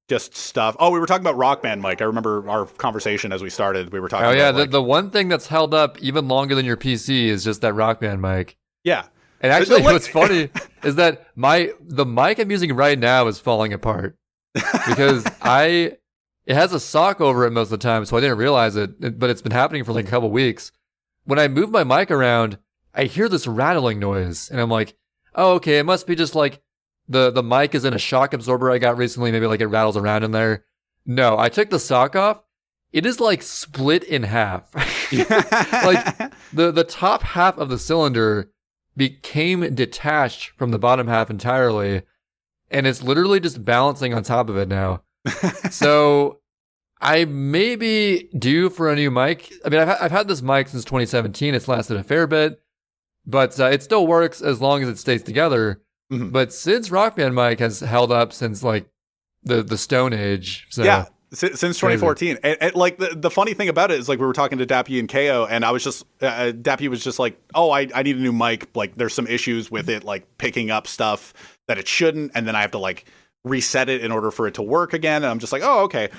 just stuff. We were talking about Rock Band, Mike. I remember our conversation as we started. We were talking about the one thing that's held up even longer than your PC is just that Rock Band mic. Yeah. And actually what's funny is that the mic I'm using right now is falling apart because it has a sock over it most of the time, so I didn't realize it, but it's been happening for like a couple weeks. When I move my mic around, I hear this rattling noise, and I'm like, okay, it must be just like the mic is in a shock absorber I got recently. Maybe like it rattles around in there. No, I took the sock off. It is like split in half. Like the top half of the cylinder became detached from the bottom half entirely, and it's literally just balancing on top of it now. So I may be due for a new mic. I mean, I've had this mic since 2017. It's lasted a fair bit, but it still works as long as it stays together. Mm-hmm. But Sid's Rock Band mic has held up since like the Stone Age. So. Yeah, since 2014. And like the funny thing about it is like we were talking to Dappy and KO, and I was just Dappy was just like, I need a new mic. Like there's some issues with it, like picking up stuff that it shouldn't, and then I have to like reset it in order for it to work again. And I'm just like, okay,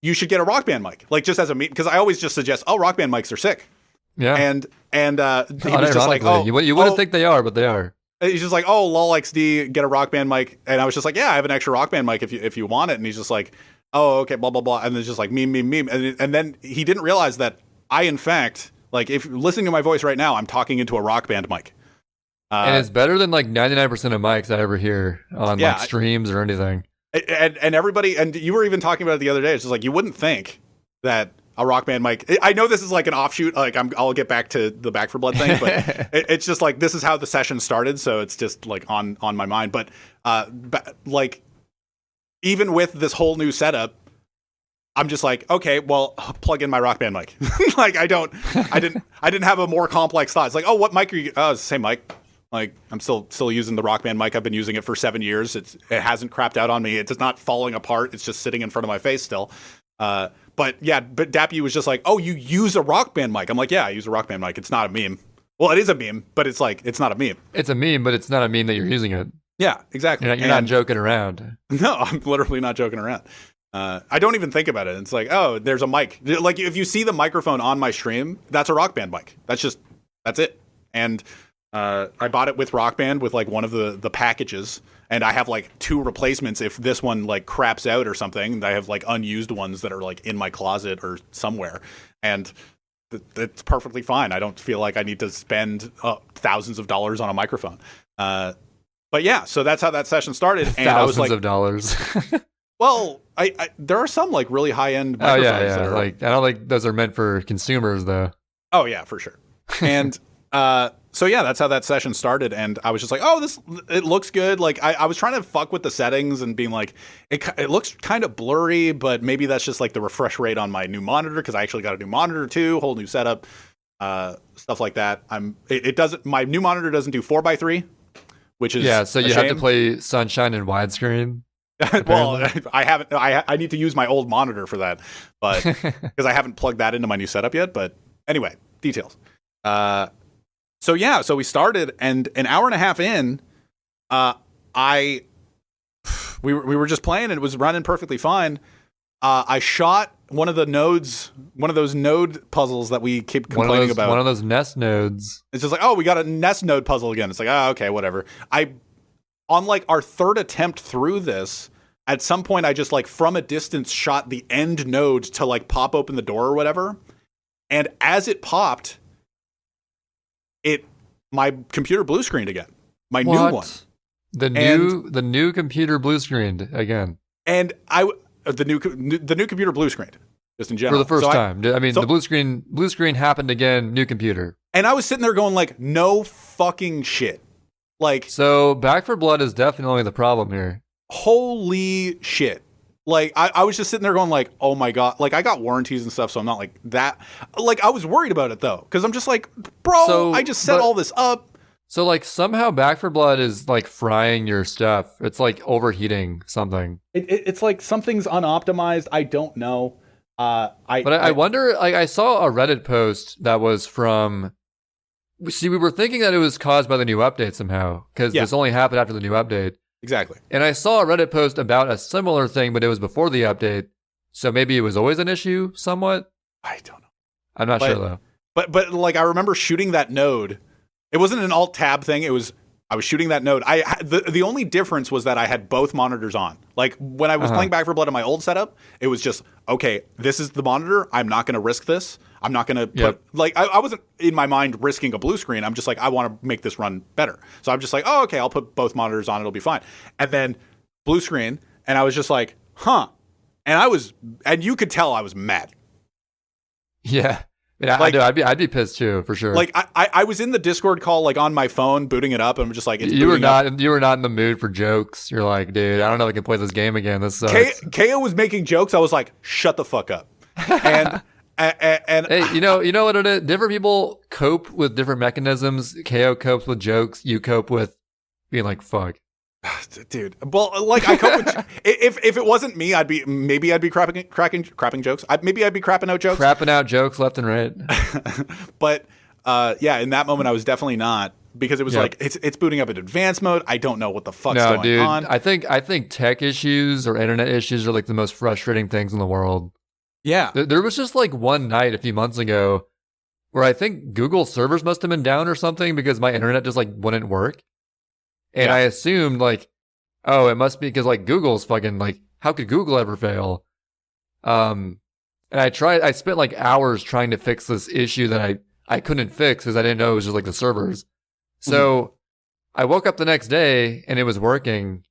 you should get a Rock Band mic, like just as a because I always just suggest, Rock Band mics are sick. Yeah, and he was just like, you wouldn't think they are, but they are. He's just like, lol XD, get a Rock Band mic. And I was just like, yeah, I have an extra Rock Band mic if you want it. And he's just like, okay, blah, blah, blah. And it's just like, meme. And then he didn't realize that I, in fact, like, if listening to my voice right now, I'm talking into a Rock Band mic. And it's better than like 99% of mics I ever hear on like streams or anything. And everybody, and you were even talking about it the other day. It's just like, you wouldn't think that a Rock Band mic. I know this is like an offshoot. Like I'll get back to the Back for Blood thing, but it's just like this is how the session started, so it's just like on my mind. But like even with this whole new setup, I'm just like, okay, well, plug in my Rock Band mic. Like I didn't have a more complex thought. It's like, oh, what mic are you? Oh, it's the same mic. Like I'm still using the Rock Band mic. I've been using it for 7 years. It hasn't crapped out on me. It's not falling apart. It's just sitting in front of my face still. But Dappy was just like, oh, you use a Rock Band mic. I'm like, yeah, I use a Rock Band mic. It's not a meme. Well, it is a meme, but it's like it's not a meme. It's a meme, but it's not a meme that you're using it. Yeah, exactly. You're not joking around. No, I'm literally not joking around. I don't even think about it. It's like, oh, there's a mic. Like if you see the microphone on my stream, that's a Rock Band mic. That's it. And I bought it with Rock Band with like one of the packages, and I have like 2 replacements if this one like craps out or something. I have like unused ones that are like in my closet or somewhere, and it's perfectly fine. I don't feel like I need to spend thousands of dollars on a microphone. But yeah, so that's how that session started. And I was like, thousands of dollars. Well, I there are some like really high end microphones. Oh yeah. Like I don't think those are meant for consumers though. Oh yeah, for sure. And so yeah, that's how that session started. And I was just like, oh, it looks good. Like I was trying to fuck with the settings and being like, it looks kind of blurry, but maybe that's just like the refresh rate on my new monitor because I actually got a new monitor too, whole new setup, stuff like that. My new monitor doesn't do 4:3, which is so you have to play Sunshine in widescreen. Well, I haven't. I need to use my old monitor for that, but because I haven't plugged that into my new setup yet. But anyway, details. So we started, and an hour and a half in, we were just playing, and it was running perfectly fine. I shot one of those node puzzles that we keep complaining about. One of those nest nodes. It's just like, oh, we got a nest node puzzle again. It's like, oh, okay, whatever. On like our third attempt through this, at some point I just like from a distance shot the end node to like pop open the door or whatever. And as it popped, my computer blue screened again. My new one. The new computer blue screened again. And the new computer blue screened just in general. For the first time. The blue screen happened again, new computer. And I was sitting there going like, no fucking shit. Like, so Back for Blood is definitely the problem here. Holy shit. Like, I was just sitting there going like, oh my God. Like, I got warranties and stuff, so I'm not like that. Like, I was worried about it, though. Because I'm just like, bro, I just set all this up. So, like, somehow Back for Blood is, like, frying your stuff. It's, like, overheating something. It's like something's unoptimized. I don't know. I wonder, like, I saw a Reddit post that was from... See, we were thinking that it was caused by the new update somehow, because this only happened after the new update. Exactly. And I saw a Reddit post about a similar thing, but it was before the update. So maybe it was always an issue, somewhat? I don't know. I'm not sure, though. But like, I remember shooting that node. It wasn't an alt-tab thing. I was shooting that node. The only difference was that I had both monitors on. Like, when I was playing Back for Blood in my old setup, it was just, okay, this is the monitor. I'm not going to risk this. I'm not going to put, like, I wasn't in my mind risking a blue screen. I'm just like, I want to make this run better. So I'm just like, oh, okay, I'll put both monitors on. It'll be fine. And then blue screen, and I was just like, huh. And you could tell I was mad. Yeah. Yeah, like, I do. I'd be pissed too, for sure. Like I was in the Discord call, like on my phone, booting it up, and I'm just like, you were not in the mood for jokes. You're like, dude, I don't know if I can play this game again. This sucks. KO was making jokes. I was like, shut the fuck up. And and hey, you know what it is? Different people cope with different mechanisms. KO copes with jokes. You cope with being like, fuck. Dude, well, like I cope with if it wasn't me, I'd be crapping jokes. Maybe I'd be crapping out jokes. Crapping out jokes left and right. But yeah, in that moment, I was definitely not, because it was like it's booting up in advanced mode. I don't know what the fuck's going on. I think tech issues or internet issues are like the most frustrating things in the world. Yeah, there was just like one night a few months ago where I think Google servers must have been down or something because my internet just like wouldn't work. And I assumed, like, oh, it must be because, like, Google's fucking, like, how could Google ever fail? And I spent, like, hours trying to fix this issue that I couldn't fix because I didn't know it was just, like, the servers. So I woke up the next day and it was working.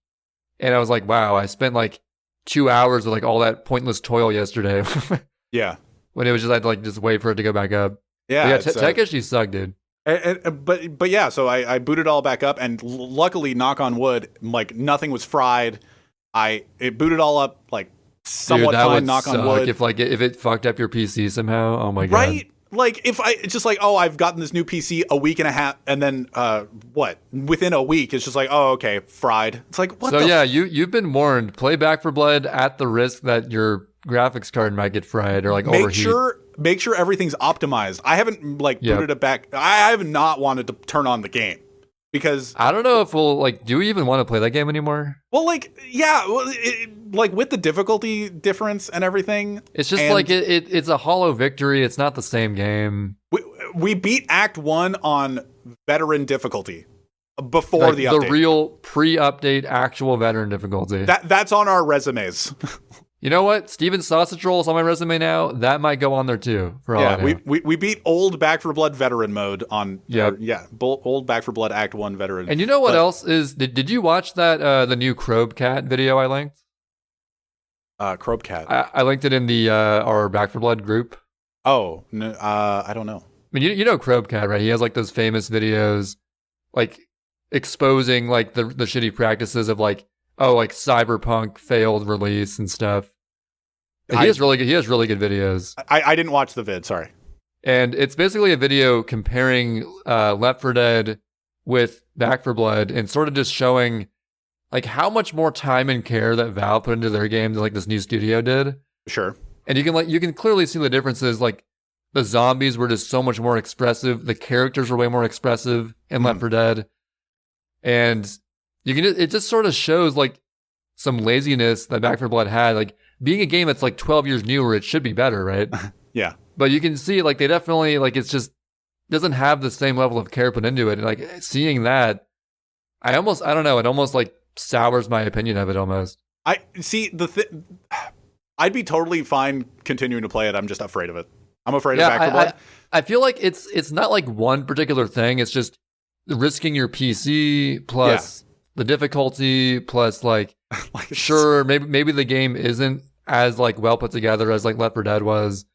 And I was like, wow, I spent, like, 2 hours of, like, all that pointless toil yesterday. Yeah. when it was just I'd like just wait for it to go back up. Yeah, tech issues suck, dude. But yeah, so I booted all back up, and luckily, knock on wood, like nothing was fried. It booted all up like somewhat fine. Knock on wood. If it fucked up your PC somehow, oh my god. Right? Like if it's just like, oh, I've gotten this new PC a week and a half, and then within a week it's just like, oh, okay, fried. It's like, what? So yeah, you've been warned. Play Back 4 Blood at the risk that your graphics card might get fried or like overheat. Make sure everything's optimized. I haven't booted it back. I have not wanted to turn on the game because I don't know if we'll do we even want to play that game anymore? Well, with the difficulty difference and everything, it's just it's a hollow victory. It's not the same game. We beat Act 1 on veteran difficulty before the update. The real pre-update actual veteran difficulty. That's on our resumes. You know what? Steven Sausage Roll is on my resume now. That might go on there too. For all I know. we beat old Back 4 Blood veteran mode on. Old Back 4 Blood Act 1 veteran. And you know what else is? Did you watch that the new Crobcat video I linked? Crobcat. I linked it in the our Back 4 Blood group. Oh no, I don't know. I mean, you know Crobcat, right? He has like those famous videos, like exposing like the shitty practices of like Cyberpunk failed release and stuff. And he has really good videos. I didn't watch the vid, sorry. And it's basically a video comparing Left 4 Dead with Back 4 Blood and sort of just showing like how much more time and care that Valve put into their game than like this new studio did. Sure. And you can clearly see the differences. Like the zombies were just so much more expressive. The characters were way more expressive in Left 4 Dead. And it just sort of shows like some laziness that Back 4 Blood had. Like being a game that's like 12 years newer, it should be better, right? Yeah. But you can see like they definitely like it's just doesn't have the same level of care put into it. And like seeing that, I don't know, it almost like sours my opinion of it almost. I see I'd be totally fine continuing to play it. I'm just afraid of it. I'm afraid of Back 4 Blood. I feel like it's not like one particular thing. It's just risking your PC plus the difficulty plus like sure maybe the game isn't as like well put together as like Left 4 Dead was.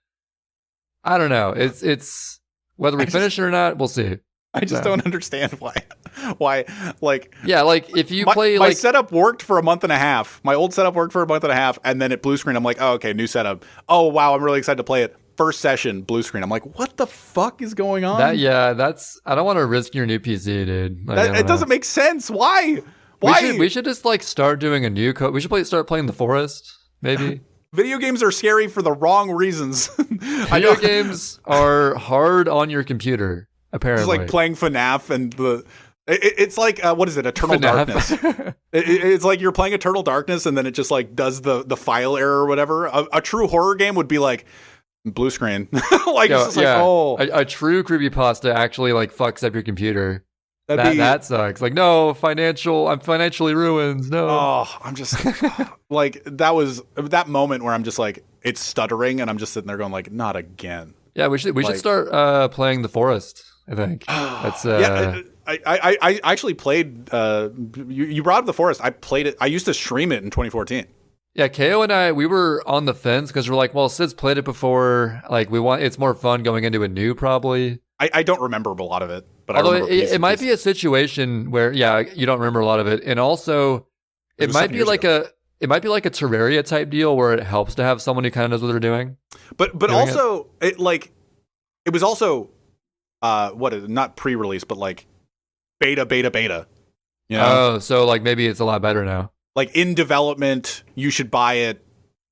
I don't know. It's whether we finish it or not, we'll see. I just don't understand why like if you play my setup worked for a month and a half. My old setup worked for a month and a half, and then at blue screen I'm like, oh, okay, new setup. Oh wow, I'm really excited to play it. First session, blue screen. I'm like, what the fuck is going on? I don't want to risk your new PC, dude. It doesn't make sense. Why? We should just like start doing a new code. We should start playing The Forest, maybe. Video games are scary for the wrong reasons. Video games are hard on your computer, apparently. It's like playing FNAF and it's like, what is it? Eternal Darkness. It's like you're playing Eternal Darkness and then it just like does the file error or whatever. A true horror game would be like, blue screen. Like, it's just like, oh. A true creepypasta actually like fucks up your computer. That sucks. Like, no, I'm financially ruined. No. Oh, I'm just like, that moment where I'm just like, it's stuttering and I'm just sitting there going like, not again. Yeah, we should start playing The Forest, I think. That's I actually played you brought up The Forest. I played it. I used to stream it in 2014. Yeah, KO and we were on the fence because we're like, well, Sid's played it before. Like, it's more fun going into it new, probably. I don't remember a lot of it, but although I remember it might be a situation where, you don't remember a lot of it, and also it might be like a Terraria type deal where it helps to have someone who kind of knows what they're doing. But also it was also not pre-release, but like beta. You know? Oh, so like maybe it's a lot better now. Like in development, you should buy it,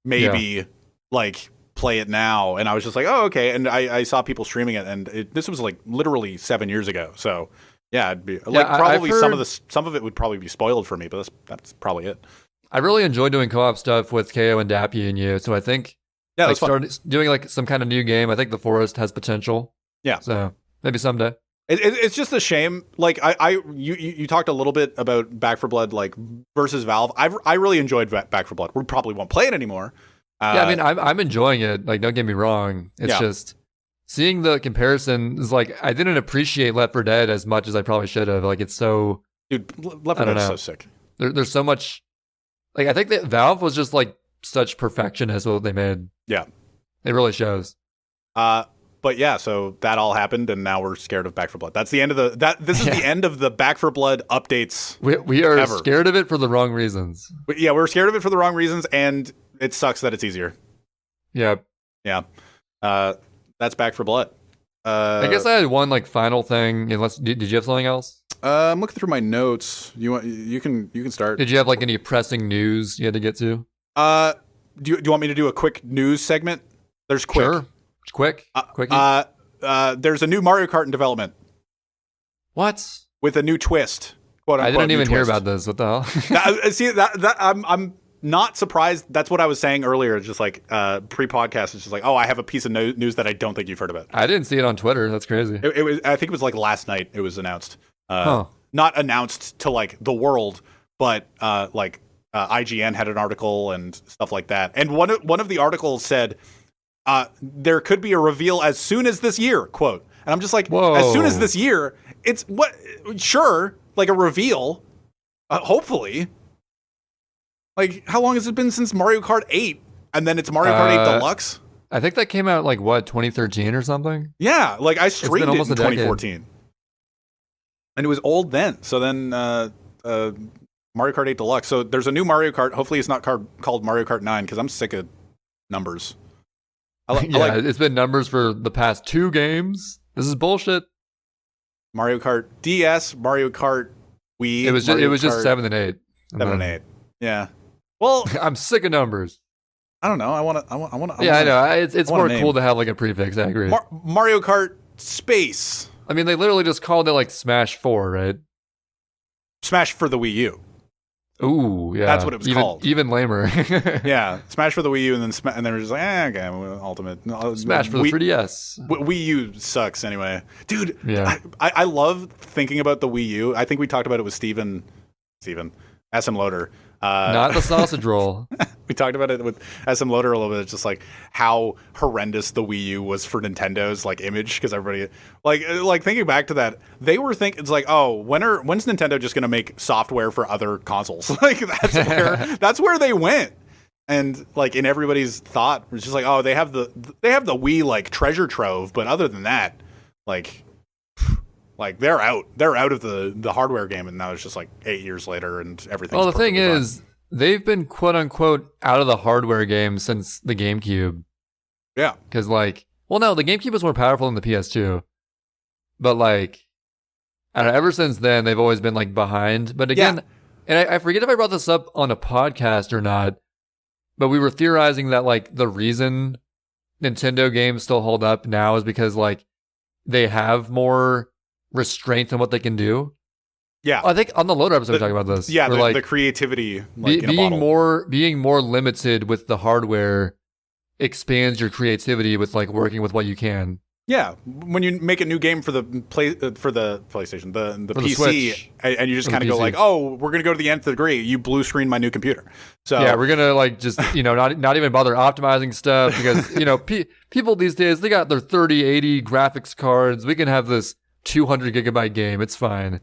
maybe like play it now. And I was just like, oh, okay. And I saw people streaming it, and this was like literally 7 years ago. So yeah, it'd be like probably some of it would probably be spoiled for me, but that's probably it. I really enjoy doing co-op stuff with KO and Dappy and you. So I think doing like some kind of new game. I think The Forest has potential. Yeah. So maybe someday. It's just a shame. Like you talked a little bit about Back 4 Blood like versus Valve. I really enjoyed Back 4 Blood. We probably won't play it anymore. I mean, I'm enjoying it. Like, don't get me wrong. It's just seeing the comparison is like I didn't appreciate Left 4 Dead as much as I probably should have. Like, it's so Left 4 Dead is so sick. There's so much. Like, I think that Valve was just like such perfectionist with what they made. Yeah, it really shows. But yeah, so that all happened, and now we're scared of Back for Blood. That's the end of this is the end of the Back for Blood updates. We are ever. scared of it for the wrong reasons. Yeah, we're scared of it for the wrong reasons, and it sucks that it's easier. Yeah. Yeah. That's Back for Blood. I guess I had one like final thing. Unless did you have something else? I'm looking through my notes. You can start. Did you have like any pressing news you had to get to? Do you want me to do a quick news segment? There's quick. Sure. Quick. There's a new Mario Kart in development. What? With a new twist. Quote unquote, I didn't even hear twist. about this. What the hell? See that I'm not surprised. That's what I was saying earlier. Just like pre-podcast, it's just like, oh, I have a piece of news that I don't think you've heard about. I didn't see it on Twitter. That's crazy. It was. I think it was like last night. It was announced. Not announced to like the world, but IGN had an article and stuff like that. And one of the articles said there could be a reveal as soon as this year. Quote. And I'm just like, whoa. As soon as this year, it's what? Sure, like a reveal. Hopefully. Like, how long has it been since Mario Kart 8? And then it's Mario Kart 8 Deluxe? I think that came out, like, what, 2013 or something? Yeah, like, I streamed it in 2014. Decade. And it was old then. So then Mario Kart 8 Deluxe. So there's a new Mario Kart. Hopefully it's not called Mario Kart 9, because I'm sick of numbers. It's been numbers for the past 2 games. This is bullshit. Mario Kart DS, Mario Kart Wii. It was just 7 and 8. 7 and 8. Yeah. Well, I'm sick of numbers. I don't know. I want to. Yeah, I know. It's more cool to have like a prefix. I agree. Mario Kart Space. I mean, they literally just called it like Smash 4, right? Smash for the Wii U. Ooh, yeah. That's what it was called. Even lamer. Yeah, Smash for the Wii U, and then they were just like, okay, Ultimate. Smash for the 3DS. Wii U sucks anyway, dude. Yeah. I love thinking about the Wii U. I think we talked about it with Steven, SM Loader. Not the sausage roll. We talked about it with SM Loader a little bit. It's just like how horrendous the Wii U was for Nintendo's like image, because everybody like thinking back to that, they were thinking it's like, oh, when's Nintendo just gonna make software for other consoles? Like that's where they went. And like in everybody's thought, it's just like, oh, they have the Wii like treasure trove, but other than that, like they're out of the hardware game, and now it's just like 8 years later and everything. Well, the thing is, they've been quote unquote out of the hardware game since the GameCube. Yeah, because the GameCube was more powerful than the PS2, but like, I don't know, ever since then they've always been like behind. But again, and I forget if I brought this up on a podcast or not, but we were theorizing that like the reason Nintendo games still hold up now is because like they have more restraint on what they can do. Yeah, I think on the Loader episode we talked about this. Yeah, the creativity, like being more limited with the hardware expands your creativity with like working with what you can. Yeah, when you make a new game for the PlayStation, the PC, and you just kind of go like, oh, we're gonna go to the nth degree. You blue screen my new computer. So yeah, we're gonna like just not even bother optimizing stuff, because people these days, they got their 3080 graphics cards. We can have this 200 gigabyte game. It's fine.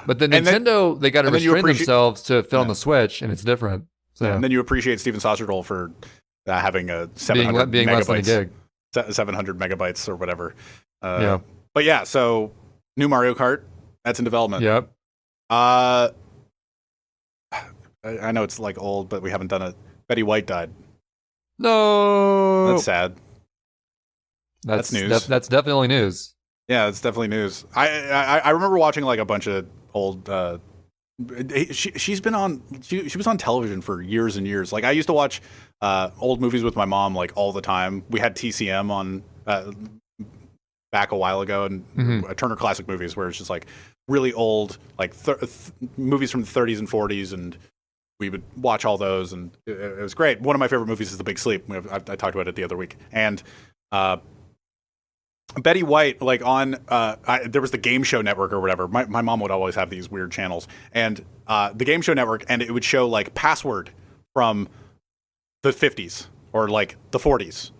But then Nintendo, they got to restrain themselves to fit on the Switch, and it's different. So. Yeah, and then you appreciate Steven Saucerdoll for having a 700 being megabytes, less than a gig. 700 megabytes or whatever. Yeah. But yeah, so new Mario Kart, that's in development. Yep. I know it's like old, but we haven't done it. Betty White died. No. That's sad. That's news. That's definitely news. Yeah, it's definitely news. I remember watching like a bunch of old. She was on television for years and years. Like I used to watch old movies with my mom like all the time. We had TCM on back a while ago, and Turner Classic Movies, where it's just like really old like movies from the 30s and 40s, and we would watch all those, and it was great. One of my favorite movies is The Big Sleep. I talked about it the other week, and Betty White, like on, there was the Game Show Network or whatever. My mom would always have these weird channels, and the Game Show Network, and it would show like Password from the 50s or like the 40s.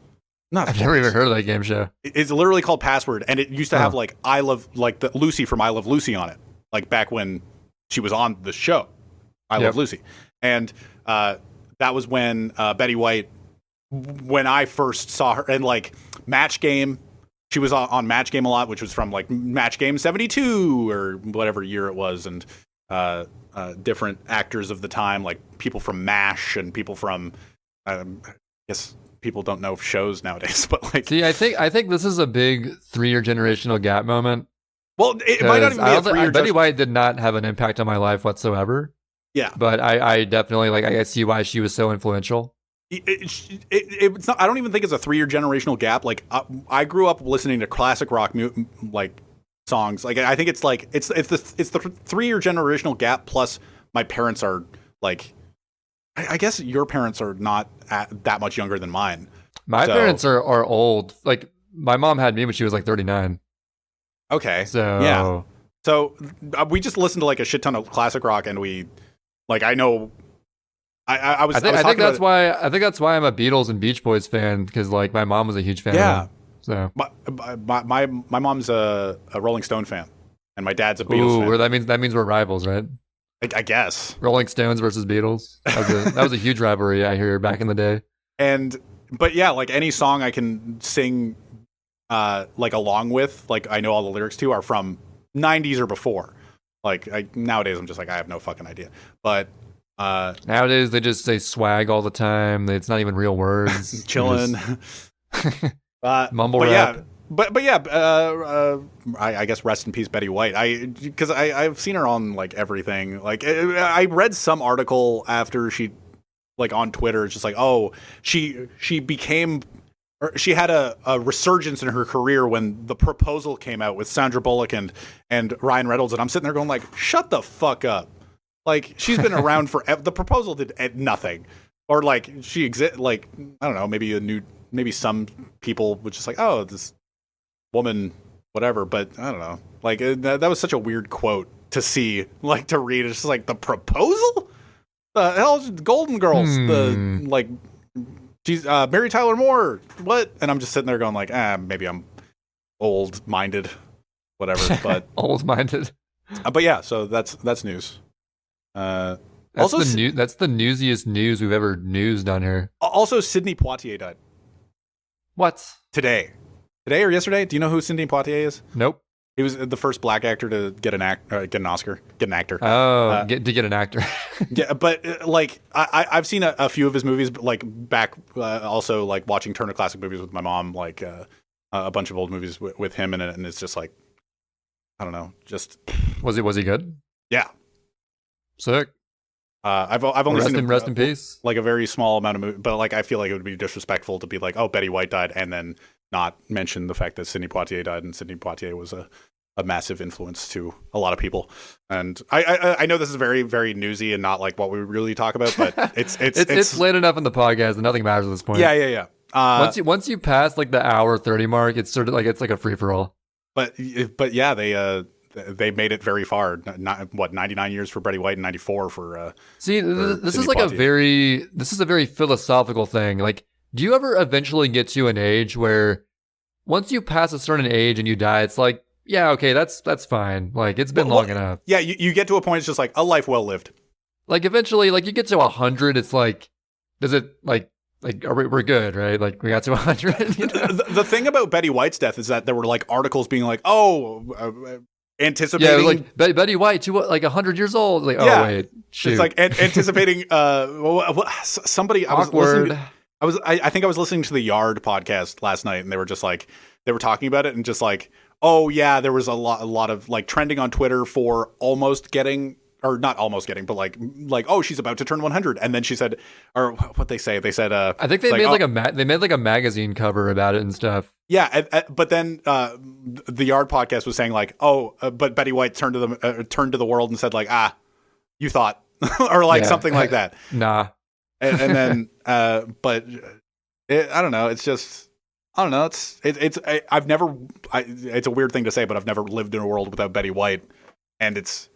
I've never even heard of that game show. It's literally called Password, and it used to have like the Lucy from I Love Lucy on it, like back when she was on the show, I Love Lucy, and that was when Betty White, when I first saw her, and like Match Game. She was on Match Game a lot, which was from like Match Game 72 or whatever year it was, and different actors of the time, like people from MASH and people from, I guess people don't know shows nowadays, but like. See, I think this is a big 3-year generational gap moment. Well, it might not even be a 3-year. Betty White did not have an impact on my life whatsoever. Yeah, but I definitely like. I see why she was so influential. It's not. I don't even think it's a 3-year generational gap. Like I grew up listening to classic rock like songs. Like I think it's like it's the 3-year generational gap. Plus, my parents are like, I guess your parents are not that much younger than mine. My parents are old. Like my mom had me when she was like 39. Okay. So yeah. So we just listened to like a shit ton of classic rock, and we like I know. I think that's why I'm a Beatles and Beach Boys fan, because like my mom was a huge fan. Yeah. Of them, so my mom's a Rolling Stone fan, and my dad's a Beatles fan. Ooh, that means we're rivals, right? I guess Rolling Stones versus Beatles. That was a huge rivalry I hear back in the day. But yeah, like any song I can sing, like along with, like I know all the lyrics to, are from 90s or before. Like nowadays, I'm just like I have no fucking idea, but. Nowadays they just say swag all the time. It's not even real words. Chillin'. Mumble rap. Yeah. I guess rest in peace Betty White. Because I've seen her on like everything. Like I read some article after she, like on Twitter, it's just like, oh, she became, or she had a resurgence in her career when The Proposal came out with Sandra Bullock and Ryan Reynolds, and I'm sitting there going like, shut the fuck up. Like, she's been around forever. The Proposal did nothing. Or, like, she like, I don't know, maybe some people would just like, oh, this woman, whatever. But, I don't know. Like, that was such a weird quote to see, like, to read. It's just like, The Proposal? The hell, Golden Girls. She's Mary Tyler Moore. What? And I'm just sitting there going like, maybe I'm old-minded, whatever. But old-minded. But yeah, so that's news. That's the newsiest news we've ever newsed on here. Also, Sidney Poitier died. What? Today or yesterday? Do you know who Sidney Poitier is? Nope. He was the first black actor to get an Oscar, get an actor. Oh, get an actor. Yeah, but like I've seen a few of his movies, but like back also like watching Turner Classic Movies with my mom, like a bunch of old movies with him in it, and it's just like, I don't know, just was he good? Yeah. Sick. I've only seen rest in peace. Like a very small amount of movie, but like I feel like it would be disrespectful to be like, oh, Betty White died, and then not mention the fact that Sidney Poitier died, and Sidney Poitier was a massive influence to a lot of people. And I know this is very, very newsy and not like what we really talk about, but it's late enough in the podcast and nothing matters at this point. Yeah. Once you pass like the hour 30 mark, it's sort of like it's like a free for all. But yeah, they made it very far. 99 years for Betty White and 94 for. See, this is like Poitier. this is a very philosophical thing. Like, do you ever eventually get to an age where once you pass a certain age and you die, it's like, yeah, okay, that's fine. Like, it's been long enough. Yeah, you get to a point, it's just like a life well lived. Like, eventually, like you get to 100, it's like, does it like we're good, right? Like, we got to 100. You know? The thing about Betty White's death is that there were like articles being like, anticipating. Yeah, like Betty White, like 100 years old. Like, yeah. Oh wait, shoot. It's like anticipating. Somebody awkward. I think I was listening to the Yard podcast last night, and they were just like they were talking about it, and just like, oh yeah, there was a lot of like trending on Twitter for almost getting. Or not almost getting, but like, oh, she's about to turn 100, and then she said, or what they say? They said, I think they made like a magazine cover about it and stuff. Yeah, but then the Yard podcast was saying like, but Betty White turned to the world and said like, you thought, or like something like that. Nah, and then, but I don't know. It's just, I don't know. It's a weird thing to say, but I've never lived in a world without Betty White, and it's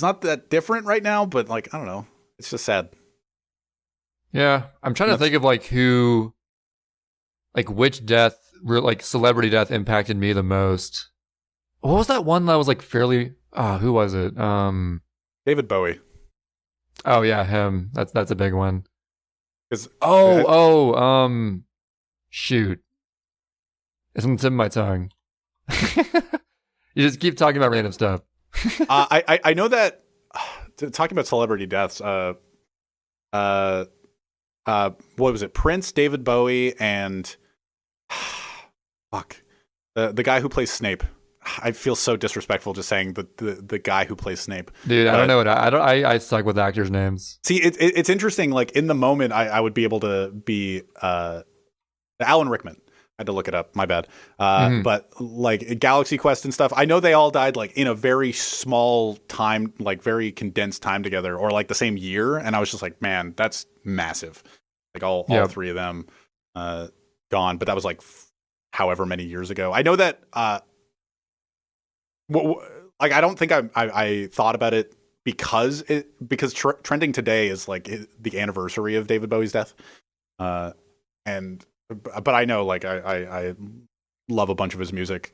not that different right now, but like, I don't know. It's just sad. Yeah. I'm trying to think of like which celebrity death impacted me the most. What was that one that was like fairly, who was it? David Bowie. Oh yeah, him. That's a big one. Shoot. It's on the tip of my tongue. You just keep talking about random stuff. I know that talking about celebrity deaths. What was it? Prince, David Bowie, and fuck the guy who plays Snape. I feel so disrespectful just saying the guy who plays Snape. Dude, I don't know what I suck with actors' names. See, it's interesting. Like in the moment, I would be able to be Alan Rickman. I had to look it up. My bad. But like Galaxy Quest and stuff, I know they all died like in a very small time, like very condensed time together, or like the same year. And I was just like, man, that's massive. Like all three of them gone. But that was like however many years ago. I know that. Like I don't think I thought about it because trending today is like the anniversary of David Bowie's death, but I know like I love a bunch of his music.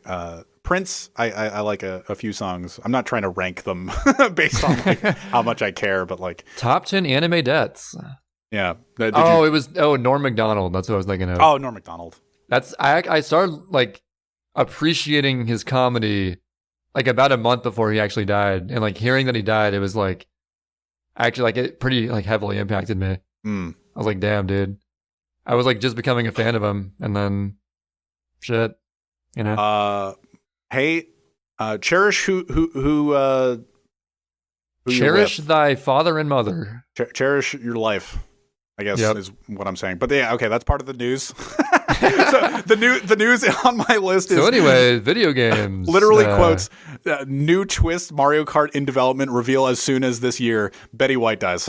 Prince, I like a few songs. I'm not trying to rank them based on like how much I care, but like top 10 anime deaths. Yeah. It was Norm Macdonald. That's what I was thinking of. Oh, Norm Macdonald. I started like appreciating his comedy like about a month before he actually died, and like hearing that he died, it was like actually like it pretty like heavily impacted me. I was like, damn, dude. I was like just becoming a fan of him, and then shit, you know. Hey, cherish who cherish thy father and mother. Cherish your life, I guess is what I'm saying. But yeah, okay, that's part of the news. So the news on my list is, so anyway, video games. Literally quotes, new twist Mario Kart in development, reveal as soon as this year. Betty White dies.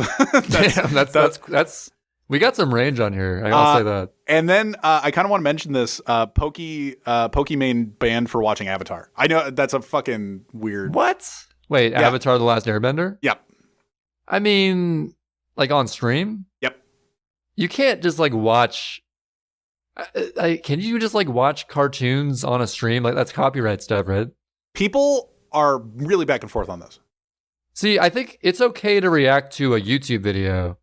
That's we got some range on here. I'll say that. And then I kind of want to mention this Pokimane banned for watching Avatar. I know that's a fucking weird. What? Wait, yeah. Avatar: The Last Airbender? Yep. I mean, like on stream? Yep. You can't just like watch. Can you just like watch cartoons on a stream? Like that's copyright stuff, right? People are really back and forth on this. See, I think it's okay to react to a YouTube video.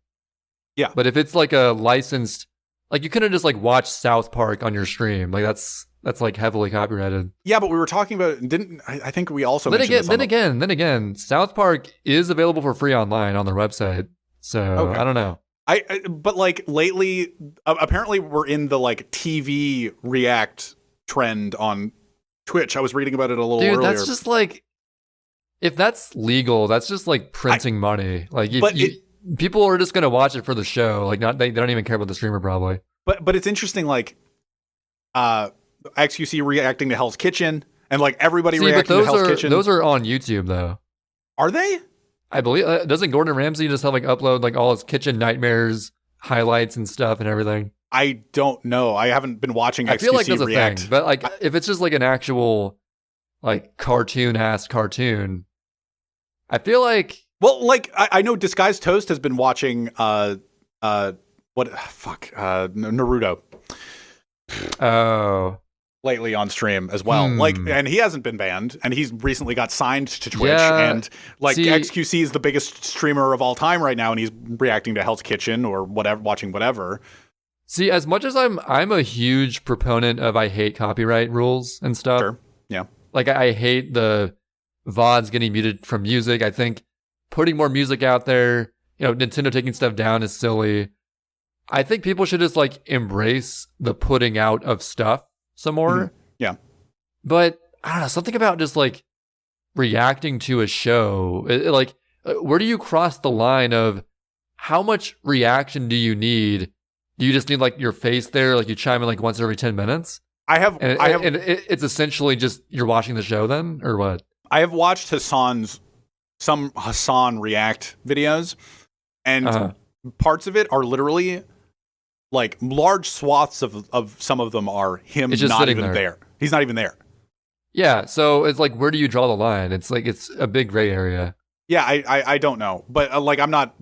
Yeah. But if it's like a licensed, like you couldn't just like watch South Park on your stream. Like that's like heavily copyrighted. Yeah, but we were talking about I think we also then again, South Park is available for free online on their website. So okay. I don't know. But like lately, apparently we're in the like TV react trend on Twitch. I was reading about it a little earlier. Dude, that's just like, if that's legal, that's just like printing money. Like, people are just gonna watch it for the show. Like, they don't even care about the streamer probably. But it's interesting, like, XQC reacting to Hell's Kitchen, and like everybody reacting to Hell's Kitchen. Those are on YouTube though. Are they? I believe doesn't Gordon Ramsay just have like upload like all his kitchen nightmares highlights and stuff and everything? I don't know. I haven't been watching XQC I feel like that's react. A thing, but like if it's just like an actual like cartoon, I feel like I know Disguised Toast has been watching Naruto. Oh. Lately on stream as well. Like, and he hasn't been banned, and he's recently got signed to Twitch, and like XQC is the biggest streamer of all time right now, and he's reacting to Hell's Kitchen or whatever, watching whatever. See, as much as I'm a huge proponent of I hate copyright rules and stuff. Sure. Yeah. Like I hate the VODs getting muted from music. I think putting more music out there, you know, Nintendo taking stuff down is silly. I think people should just like embrace the putting out of stuff some more. Mm-hmm. Yeah. But I don't know, something about just like reacting to a show, like where do you cross the line of how much reaction do you need? Do you just need like your face there, like you chime in like once every 10 minutes? And it's essentially just you're watching the show then, or what? I have watched some Hassan react videos, and parts of it are literally like large swaths of some of them are him not even there. He's not even there. Yeah, so it's like, where do you draw the line? It's like, it's a big gray area. Yeah, I don't know. But like, I'm not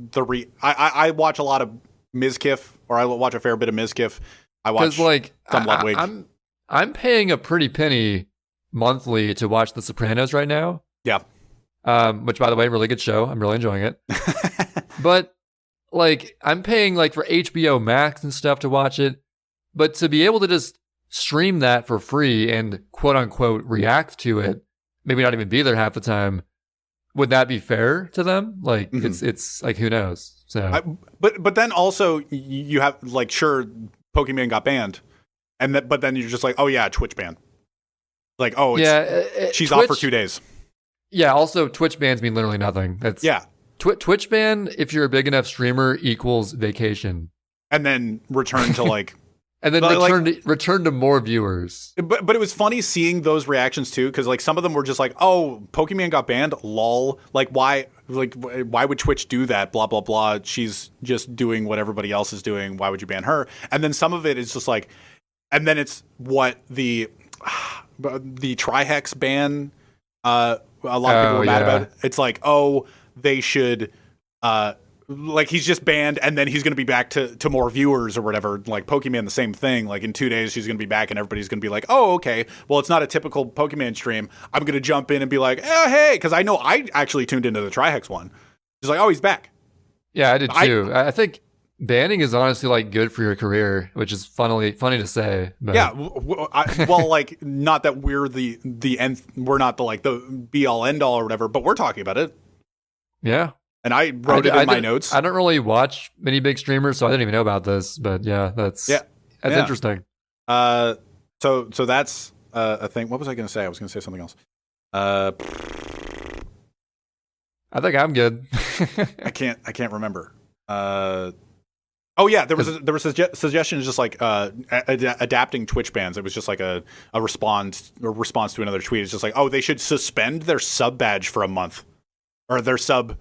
I watch a lot of Mizkif, or I watch a fair bit of Mizkif. I watch like, some Ludwig. I'm paying a pretty penny monthly to watch The Sopranos right now. Yeah. Which, by the way, really good show. I'm really enjoying it. But like, I'm paying like for HBO Max and stuff to watch it. But to be able to just stream that for free and quote unquote react to it, maybe not even be there half the time, would that be fair to them? Like it's like, who knows? So but then also you have like, sure, Pokemon got banned, but then you're just like, oh yeah, Twitch ban. Like, oh it's, she's Twitch, off for 2 days. Yeah. Also, Twitch bans mean literally nothing. That's Twitch ban, if you're a big enough streamer, equals vacation, and then return to like. And then return to more viewers. But it was funny seeing those reactions too, because like some of them were just like, "Oh, Pokemon got banned, lol." Like why would Twitch do that? Blah blah blah. She's just doing what everybody else is doing. Why would you ban her? And then some of it is just like, and then it's what the Trihex ban. A lot of people were mad about it. It's like, oh, they should. Like he's just banned and then he's going to be back to more viewers or whatever. Like Pokemon, the same thing. Like in 2 days, she's going to be back and everybody's going to be like, oh, okay. Well, it's not a typical Pokemon stream. I'm going to jump in and be like, oh, hey, because I know I actually tuned into the Trihex one. She's like, oh, he's back. Yeah, I did too. I think banning is honestly like good for your career, which is funny to say. But. Yeah. Well, like not that we're the end. We're not the be all end all or whatever, but we're talking about it. Yeah. And I wrote it in my notes. I don't really watch many big streamers, so I didn't even know about this. But yeah, that's interesting. So that's a thing. What was I going to say? I was going to say something else. I think I'm good. I can't remember. Oh yeah, there was a suggestion just like adapting Twitch bans. It was just like a response to another tweet. It's just like, oh, they should suspend their sub badge for a month, or their sub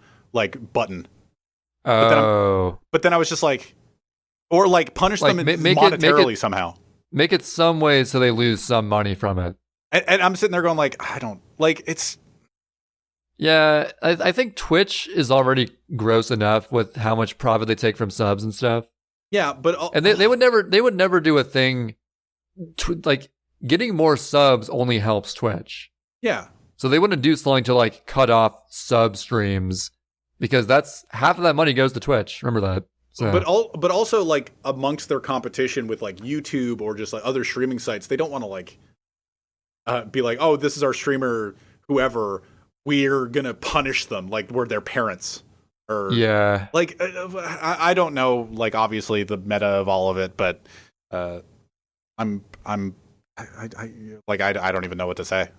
button. But then I was just like, or like punish them monetarily somehow. Make it some way so they lose some money from it. And I'm sitting there going like, I don't like it's. Yeah, I think Twitch is already gross enough with how much profit they take from subs and stuff. Yeah, but and they would never do a thing. Like getting more subs only helps Twitch. Yeah. So they wouldn't do something to like cut off sub streams. Because that's half of that money goes to Twitch. Remember that. So. But also like amongst their competition with like YouTube or just like other streaming sites, they don't want to like be like, oh, this is our streamer, whoever. We're gonna punish them like we're their parents. Or like I don't know. Like obviously the meta of all of it, but I don't even know what to say.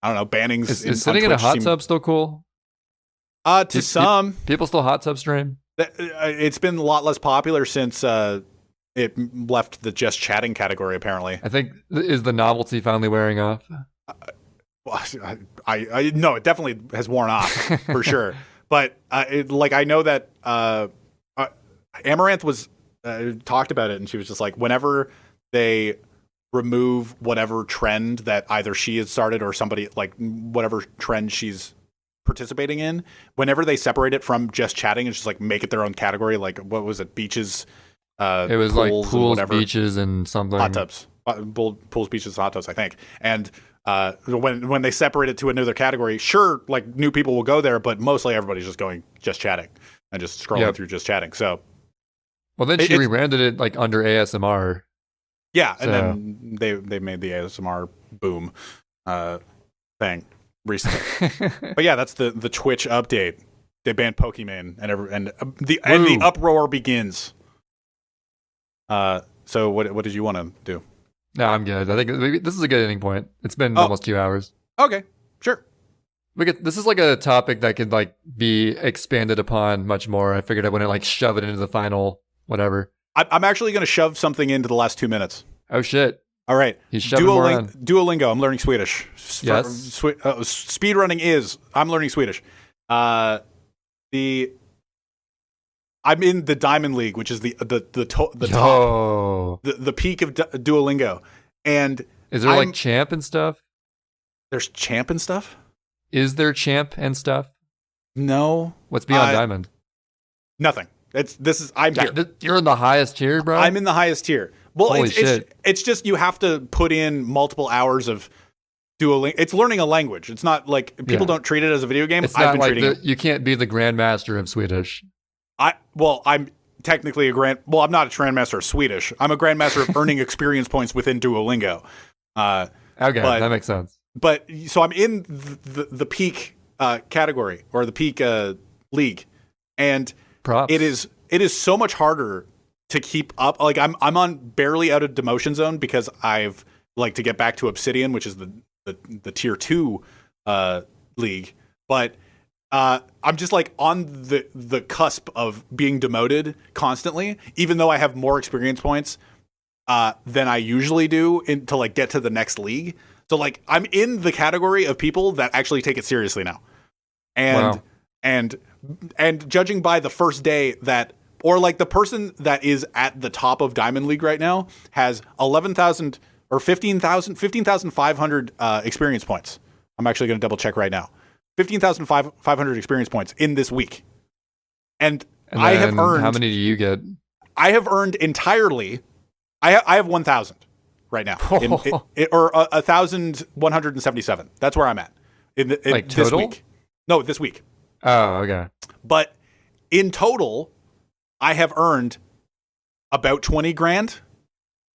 I don't know. Banning's is sitting in a hot tub still cool? To some people still hot tub stream. It's been a lot less popular since it left the just chatting category. Apparently, I think is the novelty finally wearing off. I no, it definitely has worn off for sure. But I know that Amaranth was talked about it, and she was just like, whenever they remove whatever trend that either she has started or somebody like whatever trend she's participating in, whenever they separate it from just chatting, it's just like make it their own category. Like what was it, beaches? It was like pools, beaches, and something. Hot tubs, pools, beaches, hot tubs, I think. And when they separate it to another category, sure, like new people will go there, but mostly everybody's just going just chatting and just scrolling through just chatting. So, well, then she rebranded it like under ASMR. Yeah, so. And then they made the ASMR boom thing recently. But yeah, that's the Twitch update. They banned Pokemon and the uproar begins. So what did you want to do? No, I'm good. I think this is a good ending point. It's been almost 2 hours. Okay, sure. This is like a topic that could like be expanded upon much more. I figured I wouldn't like shove it into the final whatever. I'm actually going to shove something into the last 2 minutes. Oh shit! All right, he's shoving more on. Duolingo. I'm learning Swedish. Yes. Speedrunning is. I'm learning Swedish. I'm in the Diamond League, which is the top, the peak of Duolingo. And is there like champ and stuff? There's champ and stuff. Is there champ and stuff? No. What's beyond Diamond? Nothing. I'm here. You're in the highest tier, bro. I'm in the highest tier. Well, Holy shit. It's just you have to put in multiple hours of Duolingo. It's learning a language. It's not like people don't treat it as a video game. It's not like you can't be the grandmaster of Swedish. I'm technically I'm not a grandmaster of Swedish. I'm a grandmaster of earning experience points within Duolingo. Okay, that makes sense. But so I'm in the peak category, or the peak league, and Props. it is so much harder to keep up. Like I'm on barely out of demotion zone because I've like to get back to Obsidian, which is the tier 2 league, but I'm just like on the cusp of being demoted constantly, even though I have more experience points than I usually do to like get to the next league. So like I'm in the category of people that actually take it seriously now. And wow. and judging by the first day that, or like the person that is at the top of Diamond League right now has 11,000 or 15,500 experience points. I'm actually going to double check right now. 15,500 experience points in this week. And I have earned... How many do you get? I have earned entirely... I have 1,000 right now. Or 1,177. That's where I'm at. In like total? This week. No, this week. Oh, okay. But in total, I have earned about 20 grand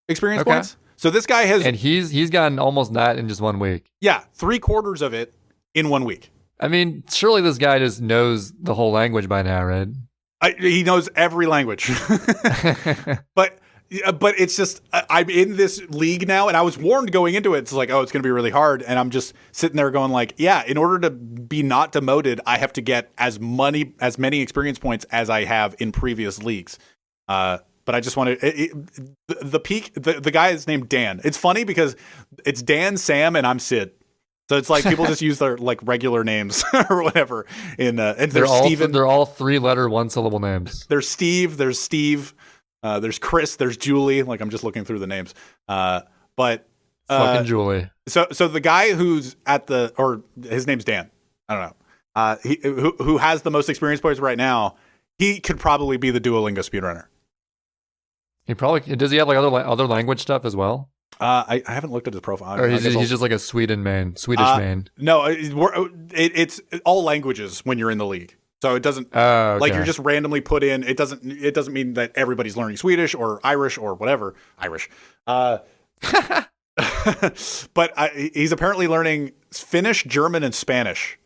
experience points. So this guy has... And he's gotten almost that in just 1 week. Yeah, 3/4 of it in 1 week. I mean, surely this guy just knows the whole language by now, right? He knows every language. But it's just, I'm in this league now, and I was warned going into it. It's like, oh, it's going to be really hard. And I'm just sitting there going like, yeah, in order to be not demoted, I have to get as many experience points as I have in previous leagues. But I just want to, the peak, the guy is named Dan. It's funny because it's Dan, Sam, and I'm Sid. So it's like people just use their like regular names or whatever. And they're Steven. They're all 3-letter, 1-syllable names. There's Steve. There's Steve. There's Chris. There's Julie. Like I'm just looking through the names. But fucking Julie. So the guy who's at or his name's Dan. I don't know. Who has the most experience points right now? He could probably be the Duolingo speedrunner. Does he have like other language stuff as well? I haven't looked at his profile. Or he's just like a Swedish man. No, it's all languages when you're in the league. So it doesn't like you're just randomly put in. It doesn't mean that everybody's learning Swedish or Irish or whatever. Irish. But he's apparently learning Finnish, German, and Spanish.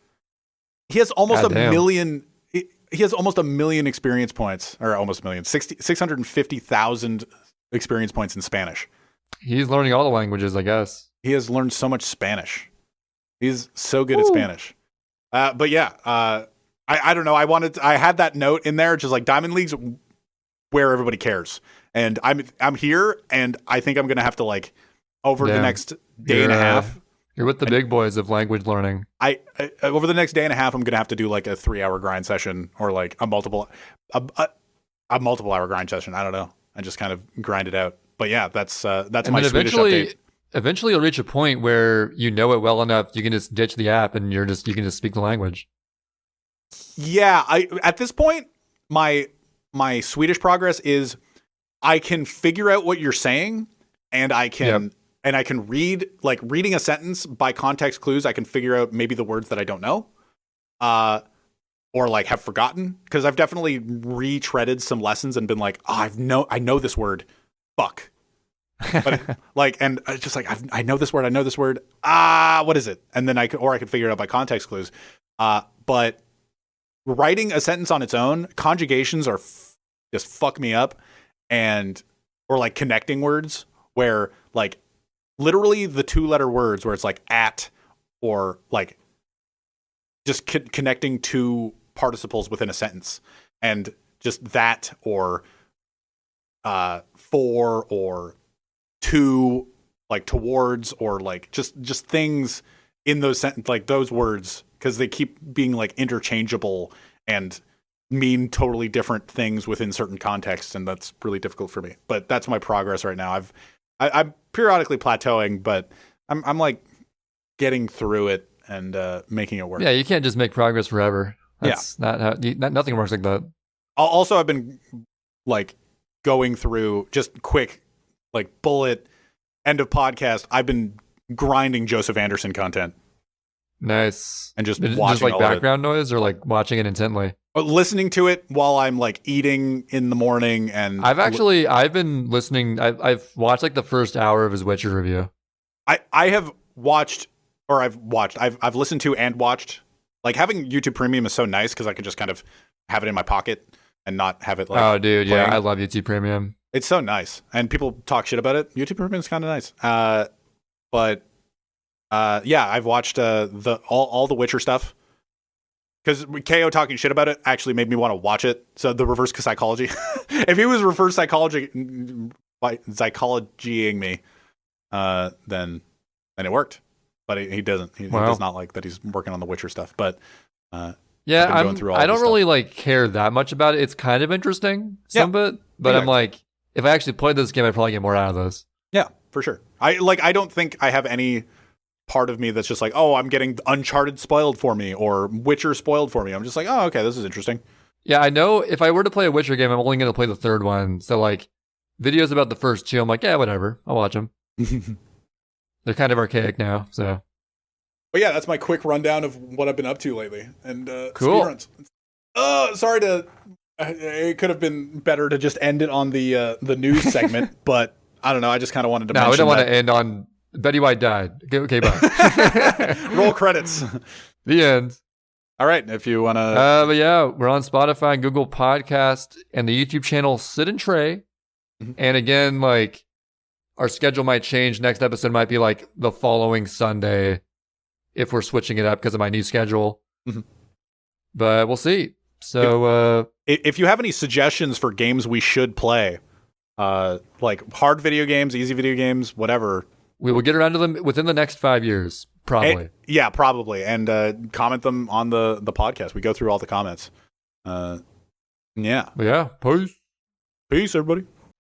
He has almost a million. He has almost 1 million experience points, or almost 1 million, 650,000 experience points in Spanish. He's learning all the languages, I guess. He has learned so much Spanish. He's so good at Spanish. But yeah, I don't know. I had that note in there, just like Diamond League's where everybody cares. And I'm here, and I think I'm going to have to like over the next day and a half. You're with the big boys of language learning. I over the next day and a half, I'm going to have to do like a 3-hour grind session or like a multiple hour grind session. I don't know. I just kind of grind it out. But yeah, that's my Swedish update. Eventually, you'll reach a point where you know it well enough, you can just ditch the app and you can just speak the language. Yeah, at this point, my Swedish progress is I can figure out what you're saying, and I can reading a sentence by context clues. I can figure out maybe the words that I don't know, or like have forgotten, because I've definitely retreaded some lessons and been like, oh, I know this word. Fuck. But like, and it's just like, I know this word. What is it? And then I could figure it out by context clues. But writing a sentence on its own, conjugations are just fuck me up, or like connecting words where like literally the 2-letter words where it's like at, or like just connecting two participles within a sentence, and just that, or for, or to, like towards, or like just things in those like those words, because they keep being like interchangeable and mean totally different things within certain contexts, and that's really difficult for me. But that's my progress right now. I'm periodically plateauing, but I'm like getting through it and making it work. Yeah, you can't just make progress forever. That's not how nothing works like that. Also, I've been like going through just quick, like bullet end of podcast. I've been grinding Joseph Anderson content. Nice. and just Just watching like all of it. background noise or like watching it intently? Listening to it while I'm like eating in the morning, and I've been listening. I've watched like the first hour of his Witcher review. I've listened to and watched. Like, having YouTube Premium is so nice because I can just kind of have it in my pocket and not have it like. Oh, dude, playing. yeah, I love YouTube Premium. It's so nice, and people talk shit about it. YouTube Premium is kind of nice. But yeah, I've watched all the Witcher stuff. Because KO talking shit about it actually made me want to watch it. So the reverse psychology. If he was reverse psychologying me, then it worked. But he doesn't. He does not like that he's working on the Witcher stuff. But yeah, I don't really like care that much about it. It's kind of interesting, some bit. But I'm like, if I actually played this game, I'd probably get more out of this. Yeah, for sure. I don't think I have any part of me that's just like, oh, I'm getting Uncharted spoiled for me or Witcher spoiled for me. I'm just like, oh, okay, this is interesting. Yeah, I know if I were to play a Witcher game, I'm only going to play the third one. So like videos about the first two, I'm like, yeah, whatever. I'll watch them. They're kind of archaic now, so. But yeah, that's my quick rundown of what I've been up to lately. And cool. Speedruns. Sorry to. It could have been better to just end it on the news segment, but I don't know. I just kind of wanted to. No, we don't want to end on Betty White died. Okay, bye. Roll credits. The end. All right, if you want to. But yeah, we're on Spotify and Google Podcast and the YouTube channel SidNTrey. Mm-hmm. And again, like, our schedule might change. Next episode might be like the following Sunday if we're switching it up because of my new schedule. Mm-hmm. But we'll see. So if you have any suggestions for games we should play, like hard video games, easy video games, whatever, we will get around to them within the next 5 years, probably. Yeah, probably. And comment them on the podcast. We go through all the comments. Yeah. Yeah. Peace. Peace, everybody.